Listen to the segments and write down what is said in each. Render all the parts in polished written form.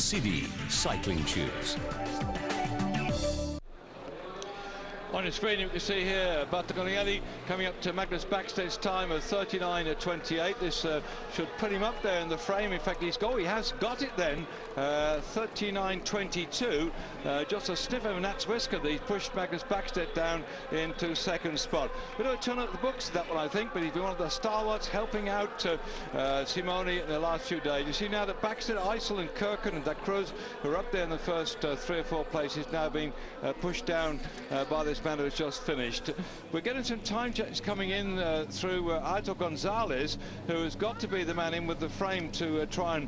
City cycling shoes. On your screen you can see here Bartolomei coming up to Magnus Backsted's time of 39.28. This should put him up there in the frame. In fact, he has got it then, 39.22. Just a sniff of Nats Whisker. He's pushed Magnus Backstedt down into second spot. We don't turn up the books that one, I think, but he's been one of the stalwarts helping out Simone in the last few days. You see now that Backstedt, Eisel and Kirken and Da Cruz, who are up there in the first 3 or 4 places, now being pushed down by this man who has just finished. We're getting some time checks coming in through Aitor Gonzalez, who has got to be the man in with the frame to try and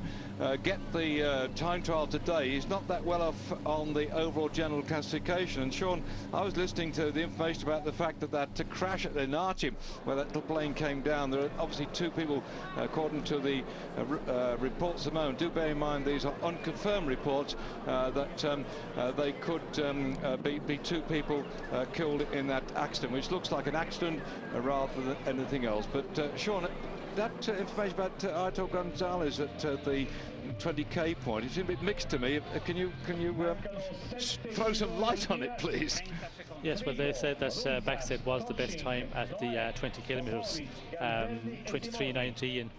get the time trial today. He's not that well off on the overall general classification. And Sean, I was listening to the information about the fact that crash at Lenarchi, where that little plane came down, there are obviously 2 people, according to the reports at the moment. Do bear in mind these are unconfirmed reports, that they could be 2 people killed in that accident, which looks like an accident rather than anything else. But Sean, that information about Aitor Gonzalez at the 20k point, it's a bit mixed to me. Can you throw some light on it, please? Yes, well, they said that Backstedt was the best time at the 20 kilometres, 23.19.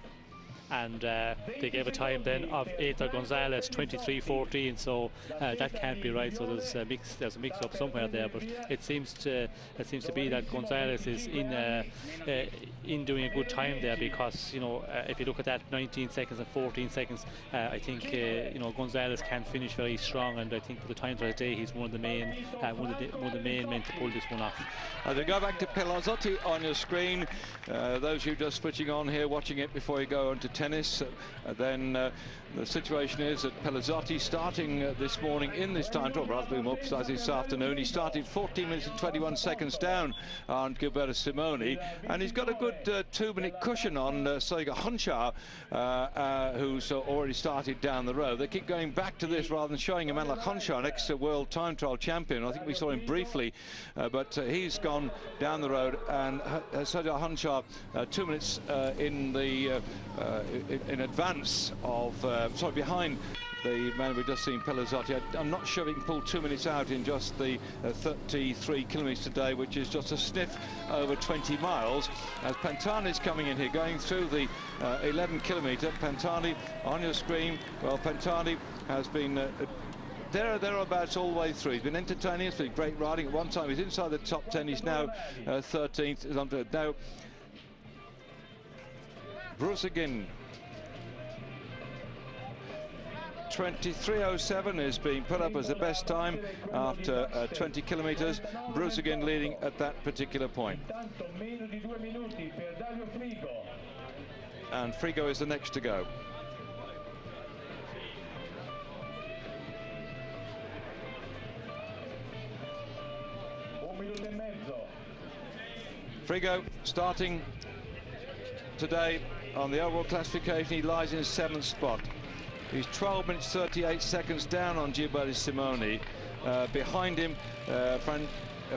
And they gave a time then of Aitor Gonzalez 23.14, so that can't be right. So there's a mix-up somewhere there, but it seems to be that Gonzalez is in doing a good time there, because if you look at that 19 seconds and 14 seconds, I think Gonzalez can finish very strong, and I think for the time of the day he's one of the main men to pull this one off. As we go back to Pelazzotti on your screen, those of you just switching on here, watching it before you go on to tennis, then the situation is that Pelazzotti starting this morning in this time trial, rather more precisely this afternoon, he started 14 minutes and 21 seconds down on Gilberto Simoni, and he's got a good 2-minute cushion on Sega Honchar, who's already started down the road. They keep going back to this rather than showing a man like Honchar, next world time trial champion. I think we saw him briefly, but he's gone down the road, and Sega Honchar 2 minutes in the in advance of behind the man we've just seen, Pelazzotti. I'm not sure he can pull 2 minutes out in just the 33 kilometres today, which is just a sniff over 20 miles. As Pantani's coming in here, going through the 11 kilometre. Pantani on your screen. Well, Pantani has been thereabouts all the way through. He's been entertaining us, with great riding. At one time he's inside the top 10. He's now 13th. Is on to now. Brusegin 23.07 is being put up as the best time after 20 kilometres. Brusegin leading at that particular point. And Frigo is the next to go. Frigo starting today on the overall classification. He lies in 7th spot. He's 12 minutes 38 seconds down on Gilberto Simoni. Behind him,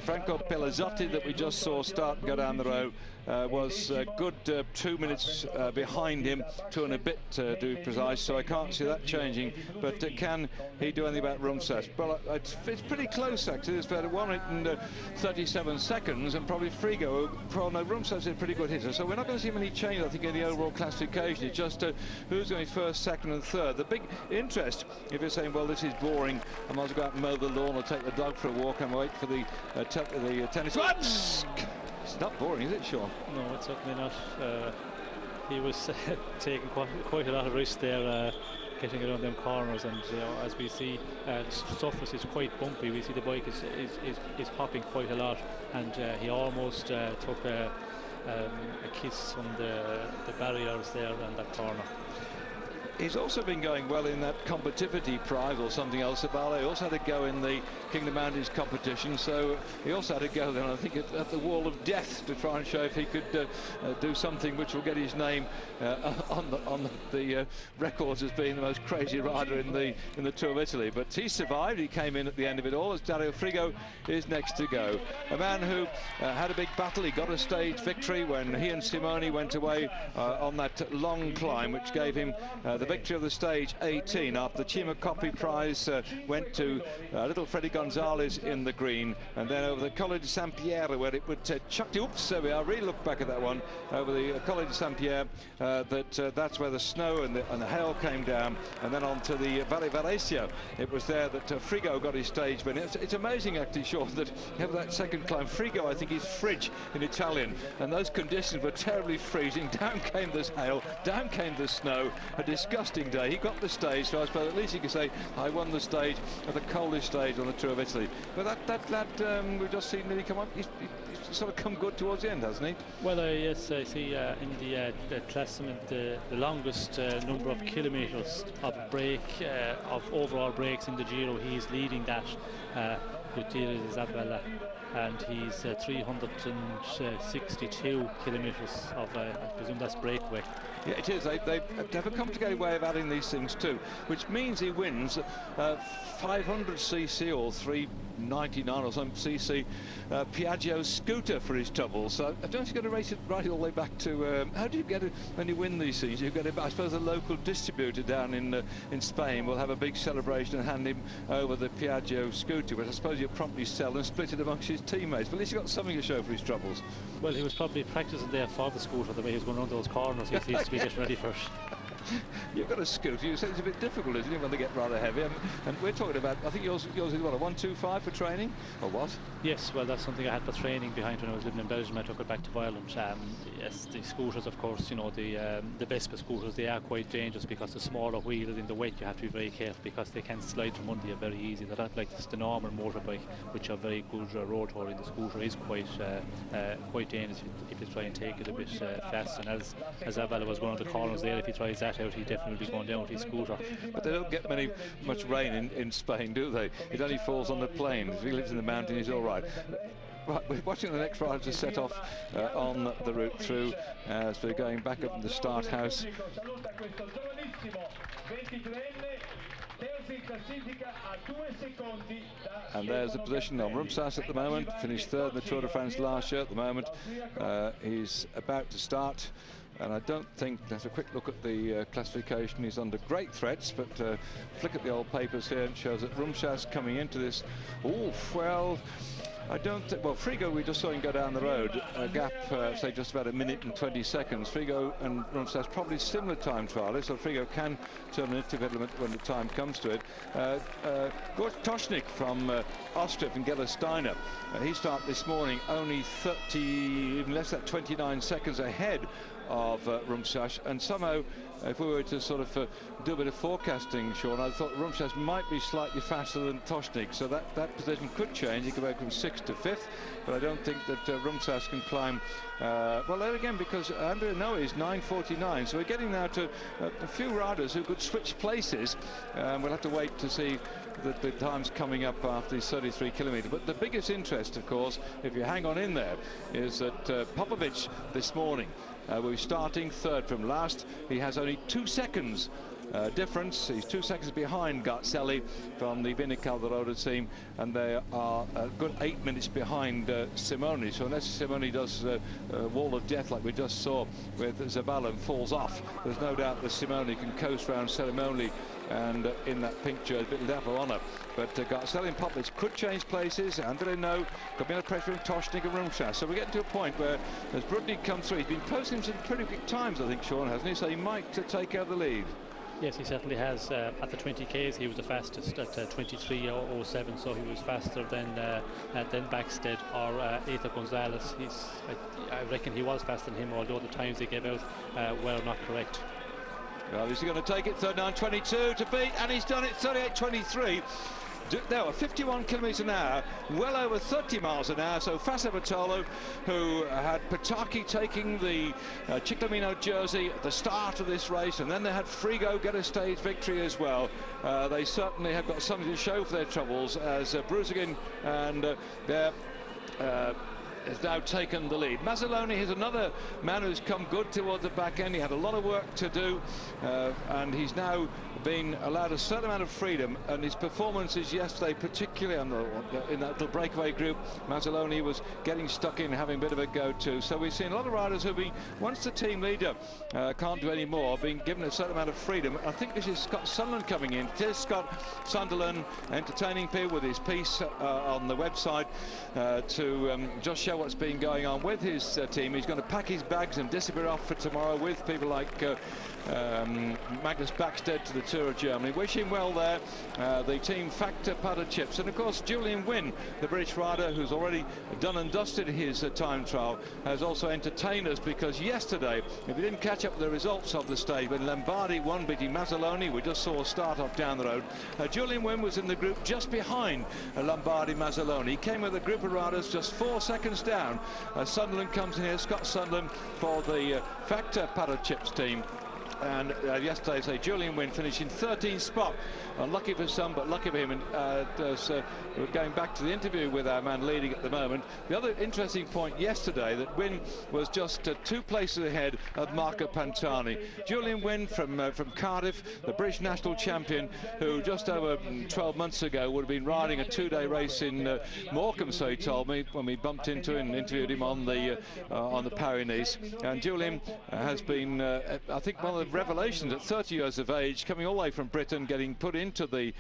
Franco Pelazzotti, that we just saw start and go down the road, was a good 2 minutes behind him, 2 and a bit to be precise, so I can't see that changing. But can he do anything about Rumsas? Well, it's pretty close actually. It's about 1 minute and 37 seconds, and probably Frigo. No, Rumsas is a pretty good hitter, so we're not going to see many changes, I think, in the overall classification. It's just who's going first, second and third. The big interest, if you're saying, well, this is boring, I might as well go out and mow the lawn or take the dog for a walk and wait for the tennis. It's not boring, is it, Sean? No, it's certainly not. He was taking quite a lot of risk there, getting around them corners, and as we see, the surface is quite bumpy. We see the bike is hopping quite a lot, and he almost took a kiss from the barriers there in that corner. He's also been going well in that combativity prize or something else. Abale also had a go in the King of the Mountains competition, so he also had a go then, I think, at the wall of death to try and show if he could do something which will get his name on the records as being the most crazy rider in the Tour of Italy. But he survived. He came in at the end of it all, as Dario Frigo is next to go. A man who had a big battle. He got a stage victory when he and Simoni went away on that long climb, which gave him the victory of the stage 18 after the Cima Coppi prize went to little Freddy Gonzalez in the green, and then over the Colle di San Piero, where it would chuck. Oops, there we are. Really look back at that one over the Colle di San Piero. That's where the snow and the hail came down, and then on to the Valle Varesia. It was there that Frigo got his stage win. It's amazing, actually, Sean, that over that second climb, Frigo, I think he's fridge in Italian, and those conditions were terribly freezing. Down came this hail, down came the snow. A disgusting day. He got the stage, so I suppose at least you can say I won the stage at the coldest stage on the Tour of Italy. But that lad we've just seen nearly come up. He's sort of come good towards the end, hasn't he? Well, yes, I see in the classement the longest number of kilometres of break, of overall breaks in the Giro. He's leading that with Giro Isabella, and he's 362 kilometres of, I presume that's breakaway. Yeah, it is. They have a complicated way of adding these things too, which means he wins 500cc or 399 or some cc Piaggio scooter for his trouble. So I don't think you're going to race it right all the way back to how do you get it when you win these things? You get it. I suppose the local distributor down in Spain will have a big celebration and hand him over the Piaggio scooter, which I suppose you'll promptly sell and split it amongst his teammates. But at least he's got something to show for his troubles. Well, he was probably practicing there for the scooter, the way he was going around those corners. He seems to be getting ready for it. You've got a scooter. You say it's a bit difficult, isn't it, when they get rather heavy? And we're talking about, I think yours is what, a 125 for training, or what? Yes, well, that's something I had for training behind when I was living in Belgium. I took it back to Ireland. Yes, the scooters, of course, you know, the Vespa scooters, they are quite dangerous because the smaller wheel in the wet, you have to be very careful because they can slide from under you very easy. They're not like the normal motorbike, which are very good road touring. The scooter is quite dangerous if you try and take it a bit fast. And as Abala was going on the corners there, if he tries that out, he definitely will be going down with his scooter. But they don't get much rain in Spain, do they? It only falls on the plain. If he lives in the mountain, he's all right. Right, we're watching the next rider to set off on the route through as we're going back up in the start house. And there's the position on Rumsas at the moment, finished third in the Tour de France last year. At the moment he's about to start, and I don't think, there's a quick look at the classification, he's under great threats, but flick at the old papers here and shows that Rumsas coming into this, well, I don't think, well, Frigo, we just saw him go down the road, a gap, say, just about 1 minute and 20 seconds. Frigo and Rumsas probably similar time trialists, so Frigo can turn an development when the time comes to it. Gort Toshnik from Austria, from Gellersteiner, he started this morning only 30, even less than 29 seconds ahead of Rumsas, and somehow, if we were to sort of do a bit of forecasting, Sean, I thought Rumsas might be slightly faster than Toshnik, so that position could change. He could go from 6th to 5th, but I don't think that Rumsas can climb. Well, there again, because Andrea Noe is 9:49, so we're getting now to a few riders who could switch places. We'll have to wait to see the times coming up after these 33 kilometres. But the biggest interest, of course, if you hang on in there, is that Popovic this morning, we're starting third from last. He has only 2 seconds difference. He's 2 seconds behind Garzelli from the Vini Calderoda team, and they are a good 8 minutes behind Simoni. So unless Simoni does a wall of death like we just saw with Zabala and falls off, there's no doubt that Simoni can coast round Ceremoni and in that pink jersey, a bit left of honour. But Garzelli and Popovic could change places. Andrea No could be under pressure from Toshnik and Rumsas. So we're getting to a point where, as Brudnik comes through, he's been posting some pretty big times, I think, Sean, hasn't he? So he might take out the lead. Yes, he certainly has. At the 20Ks, he was the fastest at 23:07, so he was faster than Backstead or Eita Gonzalez. I reckon he was faster than him, although the times they gave out were not correct. Well, is he going to take it? 39:22 to beat, and he's done it. 38:23. There were 51 kilometres an hour, well over 30 miles an hour. So Fassa Bertolo, who had Pataki taking the Ciclamino jersey at the start of this race, and then they had Frigo get a stage victory as well. They certainly have got something to show for their troubles, as Bruzagin and has now taken the lead. Mazzoloni is another man who's come good towards the back end. He had a lot of work to do, and he's now been allowed a certain amount of freedom, and his performances yesterday, particularly in that little breakaway group, Mazzoloni was getting stuck in, having a bit of a go too. So we've seen a lot of riders who've been, once the team leader can't do any more, being given a certain amount of freedom. I think this is Scott Sunderland coming in. It is Scott Sunderland entertaining people with his piece on the website to just show what's been going on with his team. He's going to pack his bags and disappear off for tomorrow with people like Magnus Backstedt to the Tour of Germany. Wish him well there. The team Factor Powder Chips, and of course Julian Wynne, the British rider who's already done and dusted his time trial, has also entertained us, because yesterday, if you didn't catch up with the results of the stage, when Lombardi won beating Mazzoloni, we just saw a start off down the road. Julian Wynne was in the group just behind Lombardi Mazzoloni. He came with a group of riders just 4 seconds down. Sunderland comes in here, Scott Sunderland, for the Factor Powder Chips team. And yesterday, say, Julian Wynne finishing 13th spot. Unlucky for some, but lucky for him. And we're going back to the interview with our man leading at the moment. The other interesting point yesterday, that Wynne was just 2 places ahead of Marco Pantani. Julian Wynne from Cardiff, the British national champion, who just over 12 months ago would have been riding a 2-day race in Morecambe, so he told me when we bumped into him and interviewed him on the Paris-Nice. And Julian has been, I think, one of the revelations at 30 years of age, coming all the way from Britain, getting put into the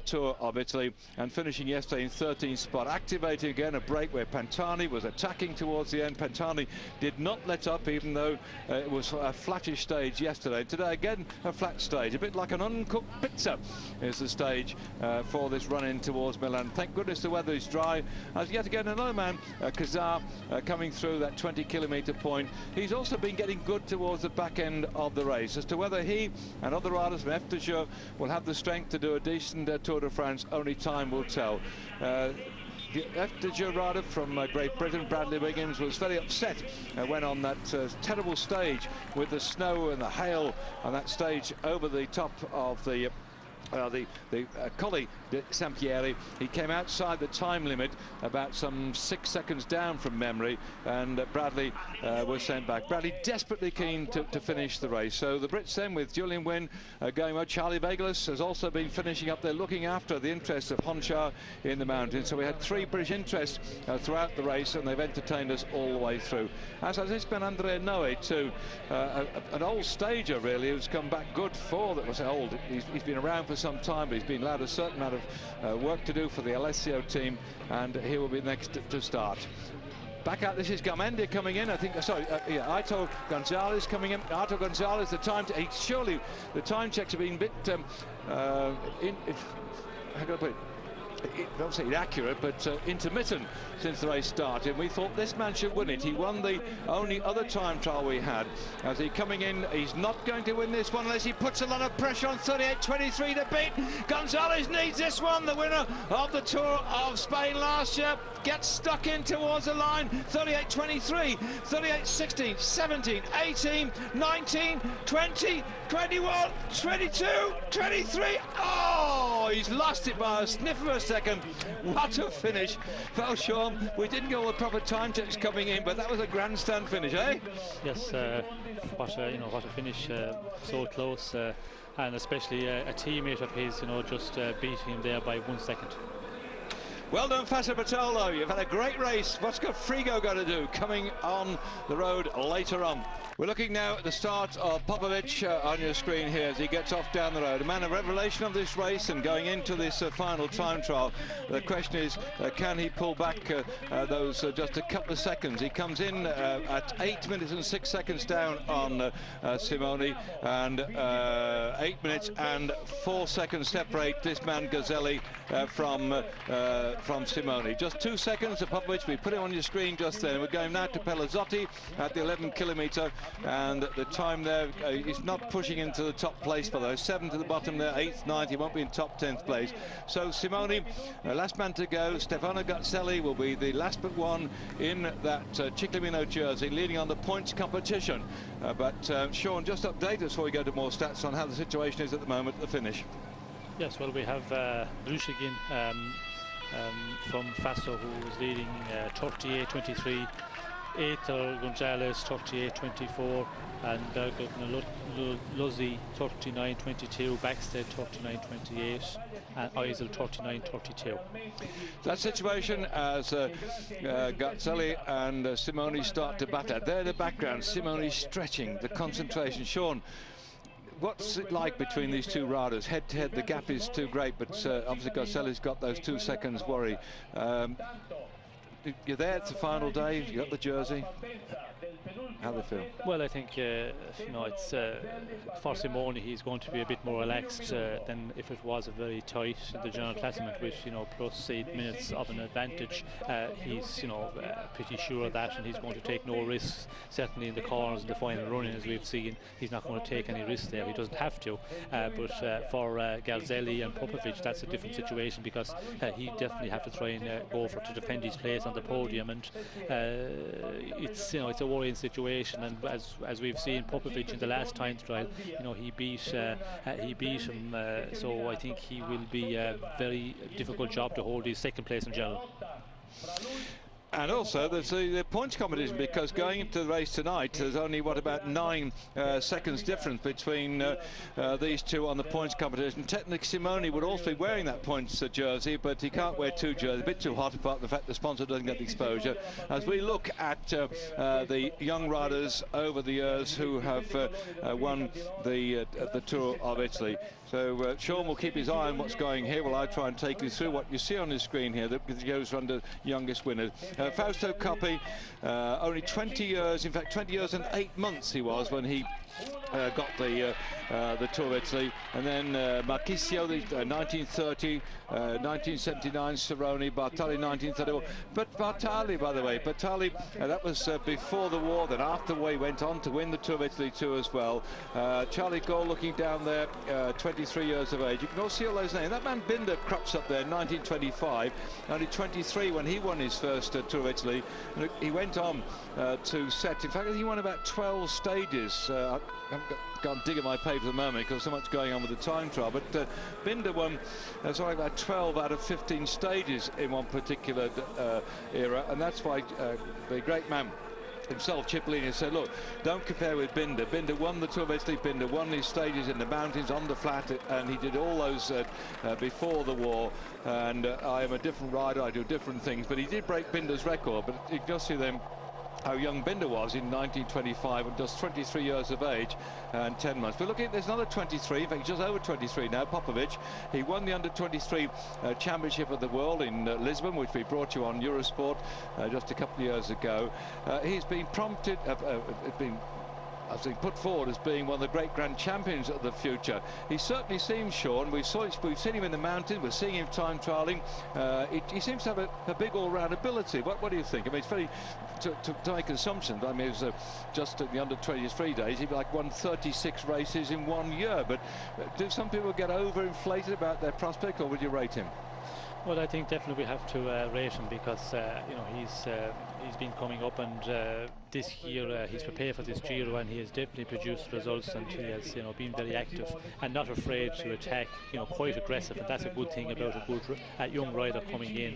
Tour of Italy and finishing yesterday in 13th spot, activating again a break where Pantani was attacking towards the end. Pantani did not let up, even though it was a flattish stage yesterday. Today again a flat stage, a bit like an uncooked pizza is the stage for this run in towards Milan. Thank goodness the weather is dry, as yet again another man, Kazar, coming through that 20-kilometre point. He's also been getting good towards the back end of the race. As to whether he and other riders from FDJ will have the strength to do a decent Tour de France, only time will tell. The FDJ rider from Great Britain, Bradley Wiggins, was very upset when on that terrible stage with the snow and the hail on that stage over the top of the Colle de Sampieri. He came outside the time limit, about some 6 seconds down from memory, and Bradley was sent back. Bradley desperately keen to finish the race. So the Brits then, with Julian Wynne going well. Charlie Vegelis has also been finishing up there, looking after the interests of Honchar in the mountains. So we had 3 British interests throughout the race, and they've entertained us all the way through. As has this been Andrea Noe too, an old stager really, who's come back good for that. Was old, he's been around for some time, but he's been allowed a certain amount of work to do for the Alessio team, and he will be next to start. Back out, this is Garmendia coming in, I think, Aito Gonzalez coming in. Aito Gonzalez, the time, surely the time checks have been a bit, how can I put it? Obviously inaccurate, but intermittent since the race started. We thought this man should win it. He won the only other time trial we had. As he coming in, he's not going to win this one unless he puts a lot of pressure on. 38.23 to beat. Gonzalez needs this one. The winner of the Tour of Spain last year gets stuck in towards the line. 38.23, 38.16, 17, 18, 19, 20, 21, 22, 23. Oh, he's lost it by a sniff of a second. What a finish. Well, Sean, we didn't get all the proper time checks coming in, but that was a grandstand finish, eh? Yes, what a finish, so close, and especially a teammate of his, just beating him there by 1 second. Well done, Fassa Bertolo. You've had a great race. What's Frigo got to do coming on the road later on? We're looking now at the start of Popovic on your screen here as he gets off down the road. A man of revelation of this race and going into this final time trial. The question is, can he pull back those just a couple of seconds? He comes in at 8 minutes and 6 seconds down on Simoni, and 8 minutes and 4 seconds separate this man Gazzelli from from Simone. Just 2 seconds to Popovic. We put it on your screen just then. We're going now to Pelazzotti at the 11-kilometre, and the time there is not pushing into the top place, by the way. 7 to the bottom there, 8th, 9th. He won't be in top 10th place. So Simone, last man to go. Stefano Gazzelli will be the last but one in that Ciclamino jersey, leading on the points competition. But Sean, just update us before we go to more stats on how the situation is at the moment at the finish. Yes, well, we have Rushigin from Faso, who is leading 38.23. Aether Gonzalez 38.24, and Lozzi 39.22, Backstead 39.28, and Eisel 39.32. That situation as Gazzelli and Simone start to batter. There in the background, Simone stretching, the concentration. Sean, what's it like between these two riders? Head to head, the gap is too great, but obviously Gazzelli's got those 2 seconds worry. You're there, it's the final day, you got the jersey. How do they feel? Well, I think it's for Simone, he's going to be a bit more relaxed than if it was a very tight in the general classement with plus 8 minutes of an advantage. He's pretty sure of that, and he's going to take no risks. Certainly in the corners in the final running, as we've seen, he's not going to take any risks there. He doesn't have to. But for Gazzelli and Popovic, that's a different situation, because he definitely have to try and go to defend his place on the podium, and it's a worrying situation. And as we've seen, Popovic in the last time trial, he beat him. So I think he will be a very difficult job to hold his second place in general. And also there's the points competition, because going into the race tonight there's only about 9 seconds difference between these two on the points competition. Technically Simone would also be wearing that points jersey, but he can't wear 2 jerseys, a bit too hot, apart from the fact the sponsor doesn't get the exposure. As we look at the young riders over the years who have won the Tour of Italy. So Sean will keep his eye on what's going here while I try and take you through what you see on the screen here that goes under youngest winners. Fausto Coppi, only 20 years, in fact 20 years and 8 months he was when he got the Tour of Italy, and then Marchisio, 1930, 1979, Cerrone, Bartali 1931. But Bartali, by the way, that was before the war. Then after the war he went on to win the Tour of Italy too as well. Charlie Gall looking down there, 23 years of age. You can also see all those names. That man Binder crops up there, 1925, only 23 when he won his first Tour of Italy. And he went on to set, in fact he won about 12 stages. I can't dig at my paper at the moment because so much going on with the time trial, but Binder won about 12 out of 15 stages in one particular era, and that's why the great man himself, Cipollini, said, look, don't compare with Binder. Binder won the Tour of Italy, Binder won his stages in the mountains, on the flat, and he did all those before the war, and I am a different rider, I do different things, but he did break Binder's record. But you can just see them how young Binder was in 1925, and just 23 years of age and 10 months. But looking, there's another 23, in fact just over 23 now, Popovic. He won the under-23 championship of the world in Lisbon, which we brought you on Eurosport just a couple of years ago. He's been prompted, I've been put forward as being one of the great grand champions of the future. He certainly seems, Sean, we've seen him in the mountain, we're seeing him time trialling. He seems to have a big all-round ability. What do you think? I mean, it's very, to make assumptions, I mean, it was just at the under-23 days, he won 36 races in 1 year. But do some people get overinflated about their prospect, or would you rate him? Well, I think definitely we have to rate him, because he's been coming up, and this year he's prepared for this Giro, and he has definitely produced results, and he has been very active and not afraid to attack, quite aggressive, and that's a good thing about a good young rider coming in.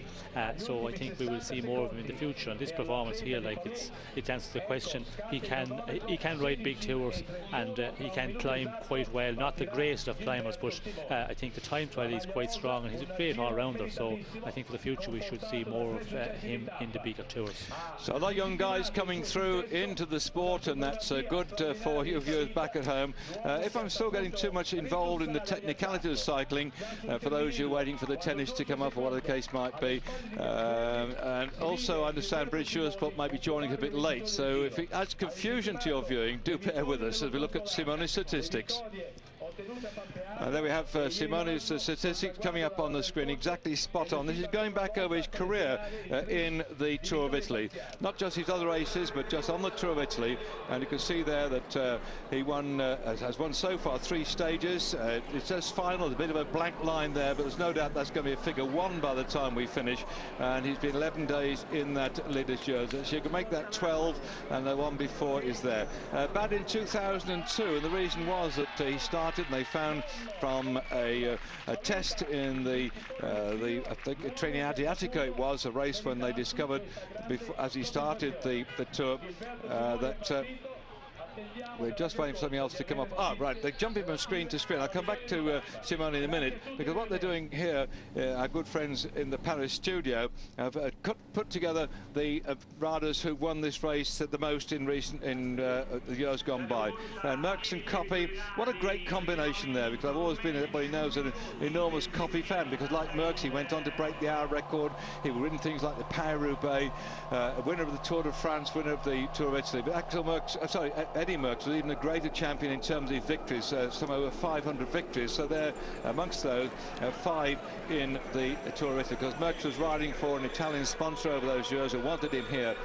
So I think we will see more of him in the future, and this performance here, it answers the question. He can ride big tours, and he can climb quite well. Not the greatest of climbers, but I think the time trial is quite strong, and he's a great all-rounder. So I think for the future we should see more of him in the bigger tours. So a lot of young guys coming through into the sport, and that's good for you viewers back at home. If I'm still getting too much involved in the technicalities of cycling, for those who are waiting for the tennis to come up or whatever the case might be, and also I understand British Eurosport might be joining a bit late, so if it adds confusion to your viewing, do bear with us as we look at Simone's statistics. There we have Simone's statistics coming up on the screen, exactly spot on. This is going back over his career in the Tour of Italy. Not just his other races, but just on the Tour of Italy. And you can see there that he has won so far 3 stages. It says final, a bit of a blank line there, but there's no doubt that's going to be a figure 1 by the time we finish. And he's been 11 days in that Leaders jersey. So you can make that 12, and the one before is there. Bad in 2002, and the reason was that he started, and they found from a test in the I think Training Adriatico, it was a race when they discovered before, as he started the tour, that we're just waiting for something else to come up. Right, they're jumping from screen to screen. I'll come back to Simone in a minute, because what they're doing here, our good friends in the Paris studio have put together the riders who won this race the most in the years gone by. Merckx and Coppi, what a great combination there, because I've always been, everybody knows, an enormous Coppi fan, because like Merckx, he went on to break the hour record. He was in things like the Paris-Roubaix, winner of the Tour de France, winner of the Tour of Italy. But Eddie Merckx was even a greater champion in terms of his victories, some over 500 victories. So they're amongst those 5 in the Tour of Italy, because Merckx was riding for an Italian sponsor over those years who wanted him here.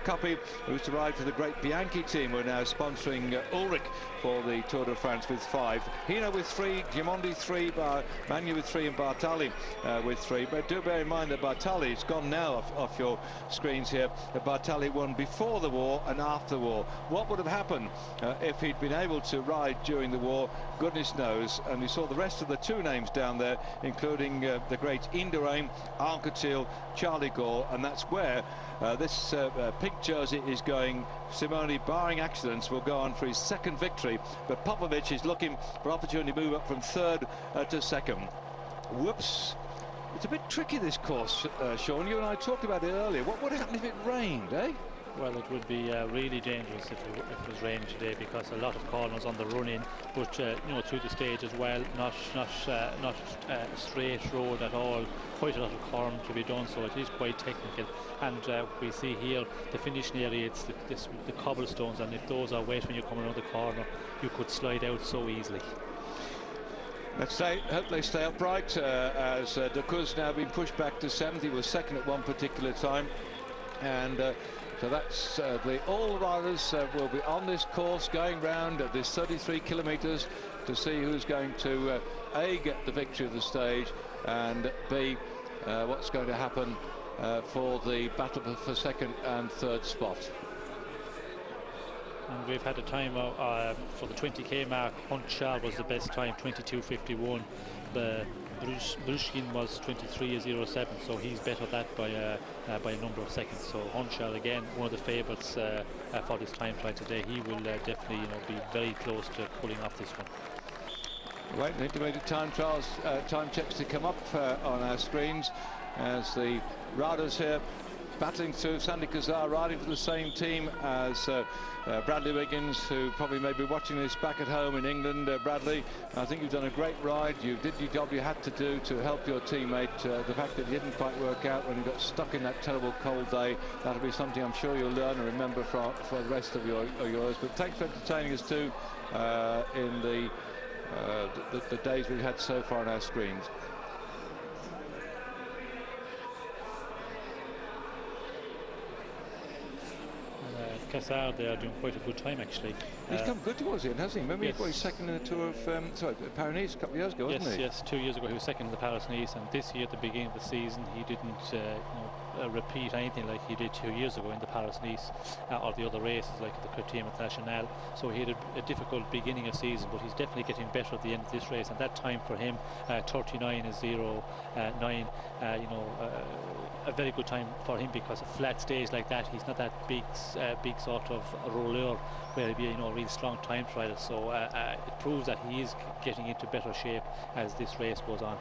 Coppi, who used to ride for the great Bianchi team, who are now sponsoring Ulrich for the Tour de France with 5. Hino with 3, Gimondi 3, Magni with 3, and Bartali with 3. But do bear in mind that Bartali, it's gone now off your screens here, that Bartali won before the war and after the war. What would have happened if he'd been able to ride during the war? Goodness knows. And we saw the rest of the 2 names down there, including the great Indurain, Anquetil, Charlie Gore, and that's where this pink jersey is going. Simone, barring accidents, will go on for his 2nd victory, but Popovic is looking for opportunity to move up from 3rd to 2nd. Whoops. It's a bit tricky, this course, Sean. You and I talked about it earlier. What would happen if it rained, eh? Well, it would be really dangerous if it was raining today, because a lot of corners on the run-in, but you know, through the stage as well, not a straight road at all. Quite a lot of corn to be done, so it is quite technical. And we see here the finishing area, it's the cobblestones, and if those are wet when you're coming around the corner, you could slide out so easily. Let's hope they stay upright, as Decau's now been pushed back to 7th. He was 2nd at one particular time, and so that's all riders will be on this course, going round at this 33 kilometres to see who's going to A, get the victory of the stage, and B, what's going to happen for the battle for 2nd and 3rd spot. And we've had a time for the 20k mark. Hunchal was the best time, 22:51. Brushkin was 23:07, so he's better that by a number of seconds. So Hunchal, again, one of the favourites for this time trial today. He will definitely, be very close to pulling off this one. Waiting for integrated time trials, time checks to come up on our screens, as the riders here battling through. Sandy Cazar riding for the same team as Bradley Wiggins, who probably may be watching this back at home in England. Bradley, I think you've done a great ride. You did your job you had to do to help your teammate. The fact that it didn't quite work out when you got stuck in that terrible cold day, that'll be something I'm sure you'll learn and remember for the rest of yours. But thanks for entertaining us too in the days we've had so far on our screens. Cazar, they are doing quite a good time, actually. He's come good towards the end, hasn't he? Remember, yes. He was 2nd in the Tour of Paris-Nice a couple of years ago, wasn't he? Yes, 2 years ago he was 2nd in the Paris-Nice, and this year at the beginning of the season he didn't repeat anything like he did 2 years ago in the Paris-Nice or the other races like the Criterium National. So he had a difficult beginning of season, but he's definitely getting better at the end of this race, and that time for him, 39:09, a very good time for him, because a flat stage like that, he's not that big sort of roller where he'll be a real strong time trial. So it proves that he is getting into better shape as this race goes on.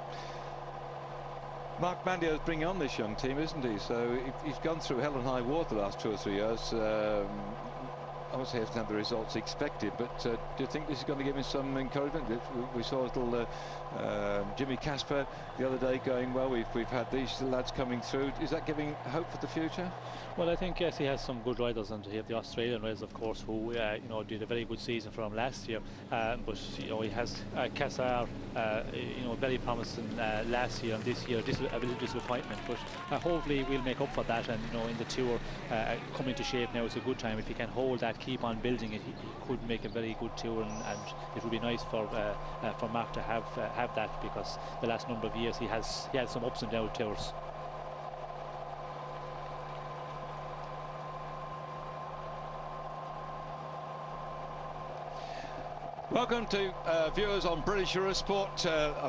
Mark Mandio is bringing on this young team, isn't he? So he's gone through hell and high water the last 2 or 3 years. obviously hasn't had the results expected, but do you think this is going to give him some encouragement? We saw a little Jimmy Casper the other day going well. We've had these lads coming through. Is that giving hope for the future? Well, I think yes, he has some good riders, and he have the Australian riders, of course, who you know, did a very good season for him last year. But you know, he has Cassar, you know, very promising last year, and this year a little disappointment. But hopefully we'll make up for that, and you know, in the tour coming to shape now, it's a good time. If he can hold that, keep on building it, he could make a very good tour, and it would be nice for Mark to have that, because the last number of years he had some ups and down tours. Welcome to viewers on British Eurosport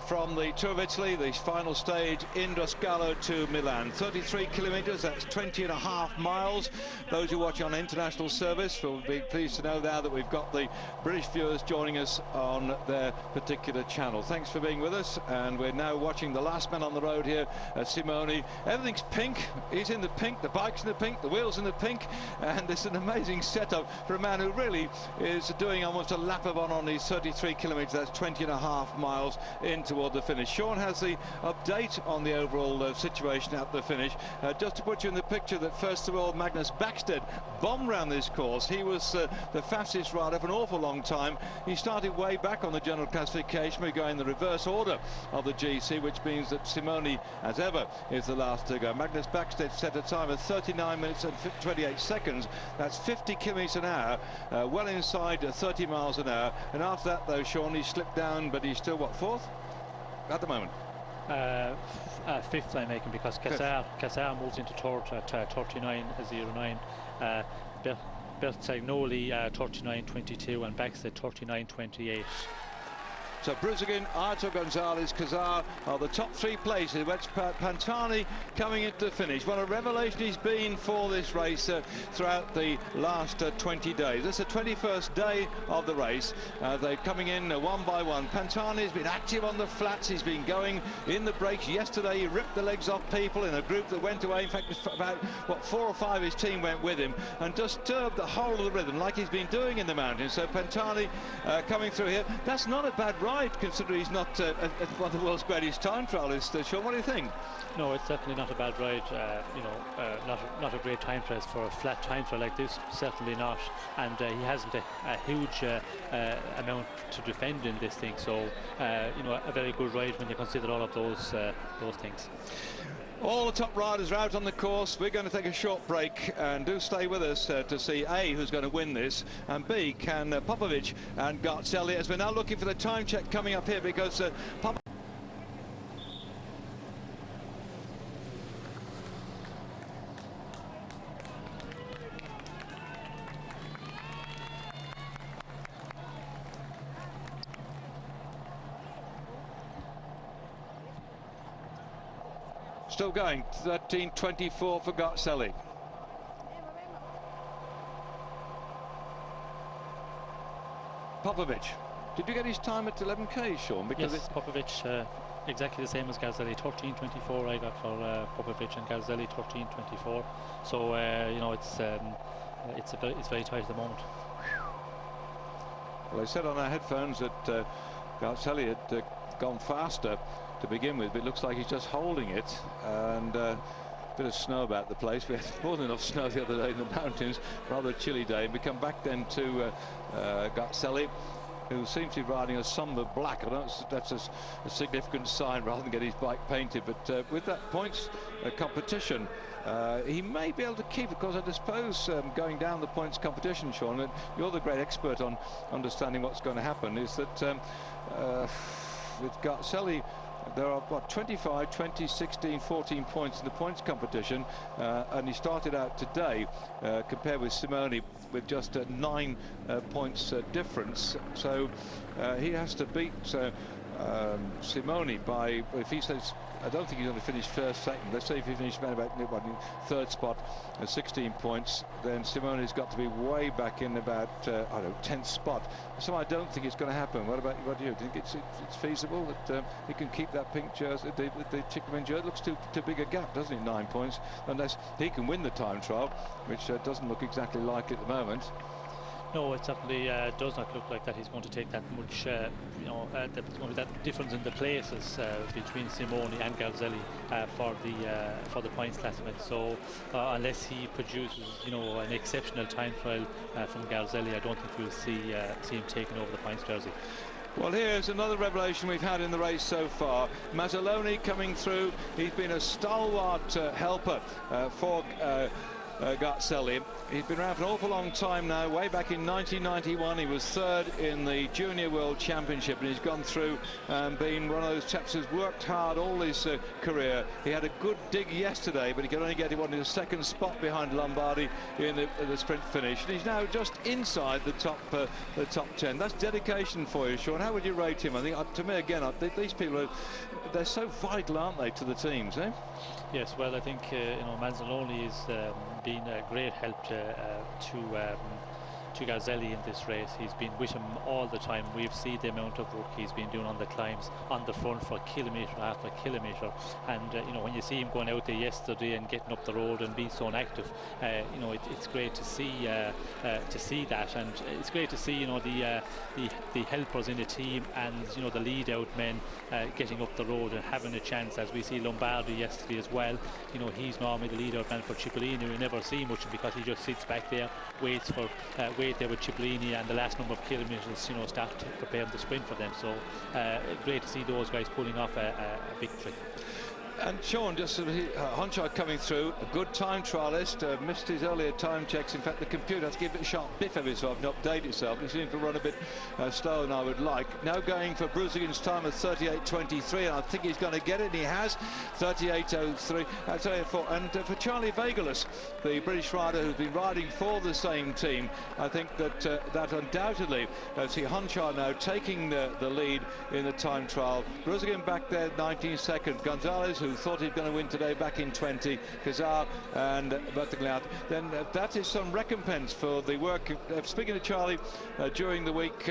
from the Tour of Italy, the final stage in Scalo to Milan. 33 kilometres, that's 20.5 miles. Those who watch on international service will be pleased to know now that we've got the British viewers joining us on their particular channel. Thanks for being with us, and we're now watching the last man on the road here, Simoni. Everything's pink, he's in the pink, the bike's in the pink, the wheel's in the pink, and it's an amazing setup for a man who really is doing almost a lap of on these 33 kilometres, that's 20.5 miles in toward the finish. Sean has the update on the overall situation at the finish. Just to put you in the picture, that first of all, Magnus Backstedt bombed round this course. He was the fastest rider for an awful long time. He started way back on the general classification. We're going the reverse order of the GC, which means that Simoni, as ever, is the last to go. Magnus Backstedt set a time of 39 minutes and 28 seconds. That's 50 kilometres an hour, well inside 30 miles an hour. And after that, though, Sean, he slipped down, but he's still, what, fourth at the moment? Fifth, I'm making, because Cassar moves into third at 39.09. Bertagnoli 39.22, and Backstedt 39.28. So Bruzagin, Artur Gonzalez, Cassar are the top three places. That's Pantani coming into the finish. What a revelation he's been for this race throughout the last 20 days. This is the 21st day of the race. They're coming in one by one. Pantani's been active on the flats. He's been going in the breaks. Yesterday he ripped the legs off people in a group that went away. In fact, about 4 or 5 of his team went with him and disturbed the whole of the rhythm like he's been doing in the mountains. So Pantani coming through here. That's not a bad ride, considering he's not one of the world's greatest time trialists. Sean, what do you think? No, it's certainly not a bad ride. You know, not a great time trial for a flat time trial like this. Certainly not. And he hasn't a huge amount to defend in this thing. So you know, a very good ride when you consider all of those things. All the top riders are out on the course. We're going to take a short break, and do stay with us to see A, who's going to win this, and B, can Popovic and Garzelli, as we're now looking for the time check coming up here, because still going, 13.24 for Garzelli. Popovic, did you get his time at 11k, Sean? Because yes, Popovic exactly the same as Garzelli, 13.24 I got for Popovic, and Garzelli 13.24. So you know, it's very tight at the moment. Well, they said on our headphones that Garzelli had gone faster to begin with, but it looks like he's just holding it, and a bit of snow about the place. We had more than enough snow the other day in the mountains, rather a chilly day. We come back then to Garzelli, who seems to be riding a somber black. I don't know if that's a significant sign, rather than get his bike painted, but with that points competition, he may be able to keep it, because I suppose going down the points competition, Sean, and you're the great expert on understanding what's going to happen, is that with Garzelli, there are, what, 25, 20, 16, 14 points in the points competition, and he started out today, compared with Simoni, with just 9 points difference. So he has to beat Simoni by, if he says, I don't think he's going to finish first, second. Let's say if he finishes about third spot at 16 points, then Simoni's got to be way back in about I don't know, 10th spot. So I don't think it's going to happen. What about you? What do you think? It's feasible that he can keep that pink jersey, the Chickaman jersey? It looks too big a gap, doesn't it? 9 points, unless he can win the time trial, which doesn't look exactly likely at the moment. No, it certainly does not look like that he's going to take that much, there's going to be that difference in the places between Simoni and Garzelli for the points classement. So unless he produces, an exceptional time trial from Garzelli, I don't think we'll see him taking over the points jersey. Well, here's another revelation we've had in the race so far. Mazzoloni coming through. He's been a stalwart helper for Garzelli. He's been around for an awful long time now. Way back in 1991 he was third in the Junior World Championship, and he's gone through and been one of those chaps who's worked hard all his career. He had a good dig yesterday, but he could only get him on his second spot behind Lombardi in the sprint finish, and he's now just inside the top 10. That's dedication for you, Sean. How would you rate him? I think to me again, these people they're so vital, aren't they, to the teams, eh? Yes, well, I think Mazzoloni has been a great help to Garzelli in this race. He's been with him all the time. We've seen the amount of work he's been doing on the climbs on the front for kilometre after kilometre, and when you see him going out there yesterday and getting up the road and being so active, it's great to see that, and it's great to see the helpers in the team and the lead out men getting up the road and having a chance, as we see Lombardi yesterday as well. He's normally the lead out man for Cipollini. We never see much because he just sits back there, waits there with Cipollini, and the last number of kilometres start to prepare the sprint for them. So great to see those guys pulling off a victory. And Sean, just Honchar coming through, a good time trialist, missed his earlier time checks. In fact, the computer has to give it a sharp biff every so often to update itself. He seems to run a bit slower than I would like. Now going for Brusigin's time of 38.23, and I think he's going to get it, and he has. 38.03, 38.4. And for Charlie Vagelis, the British rider who's been riding for the same team, I think that undoubtedly, see Honchar now taking the lead in the time trial. Brusigin back there 19 seconds. Gonzalez, who thought he'd going to win today, back in 20. Kazar and Bertignaut. Then that is some recompense for the work. Speaking to Charlie during the week,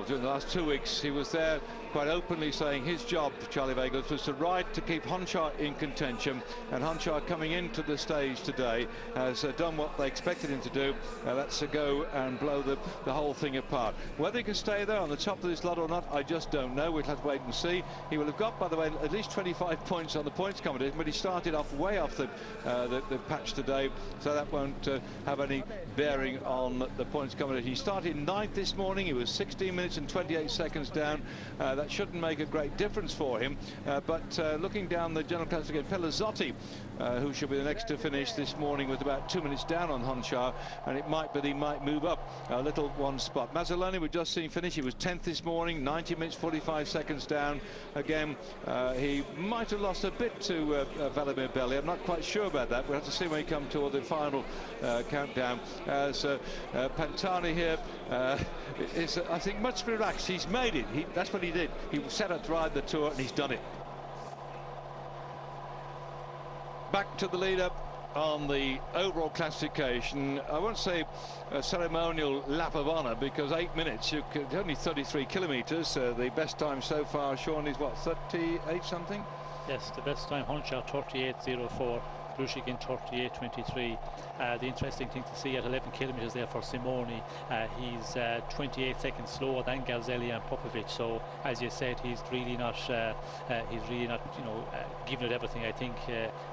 during the last 2 weeks, he was there quite openly saying his job, Charlie Vagelis, was to ride to keep Honchar in contention, and Honchar coming into the stage today has done what they expected him to do. That's go and blow the whole thing apart. Whether he can stay there on the top of this lot or not, I just don't know. We'll have to wait and see. He will have got, by the way, at least 25 points on the points competition, but he started off way off the patch today, so that won't have any bearing on the points competition. He started 9th this morning. He was 16 minutes and 28 seconds down. That shouldn't make a great difference for him, but looking down the general class again, Pelazzotti, who should be the next to finish this morning, with about 2 minutes down on Honchar, and it might be he might move up a little one spot. Mazzoloni, we've just seen finish. He was 10th this morning, 90 minutes 45 seconds down. Again, he might have lost a bit to Valimir Belli. I'm not quite sure about that. We'll have to see when we come toward the final countdown, as Pantani here is, I think, much relaxed. He's made it. That's what he did. He set out to ride the Tour, and he's done it. Back to the lead-up on the overall classification. I won't say a ceremonial lap of honour, because 8 minutes, only 33 kilometres. The best time so far, Sean, is what, 38 something? Yes, the best time, Honchar 38.04. Brusigin 38.23. The interesting thing to see at 11 kilometres there for Simoni, he's 28 seconds slower than Garzelli and Popovic. So, as you said, he's really not giving it everything. I think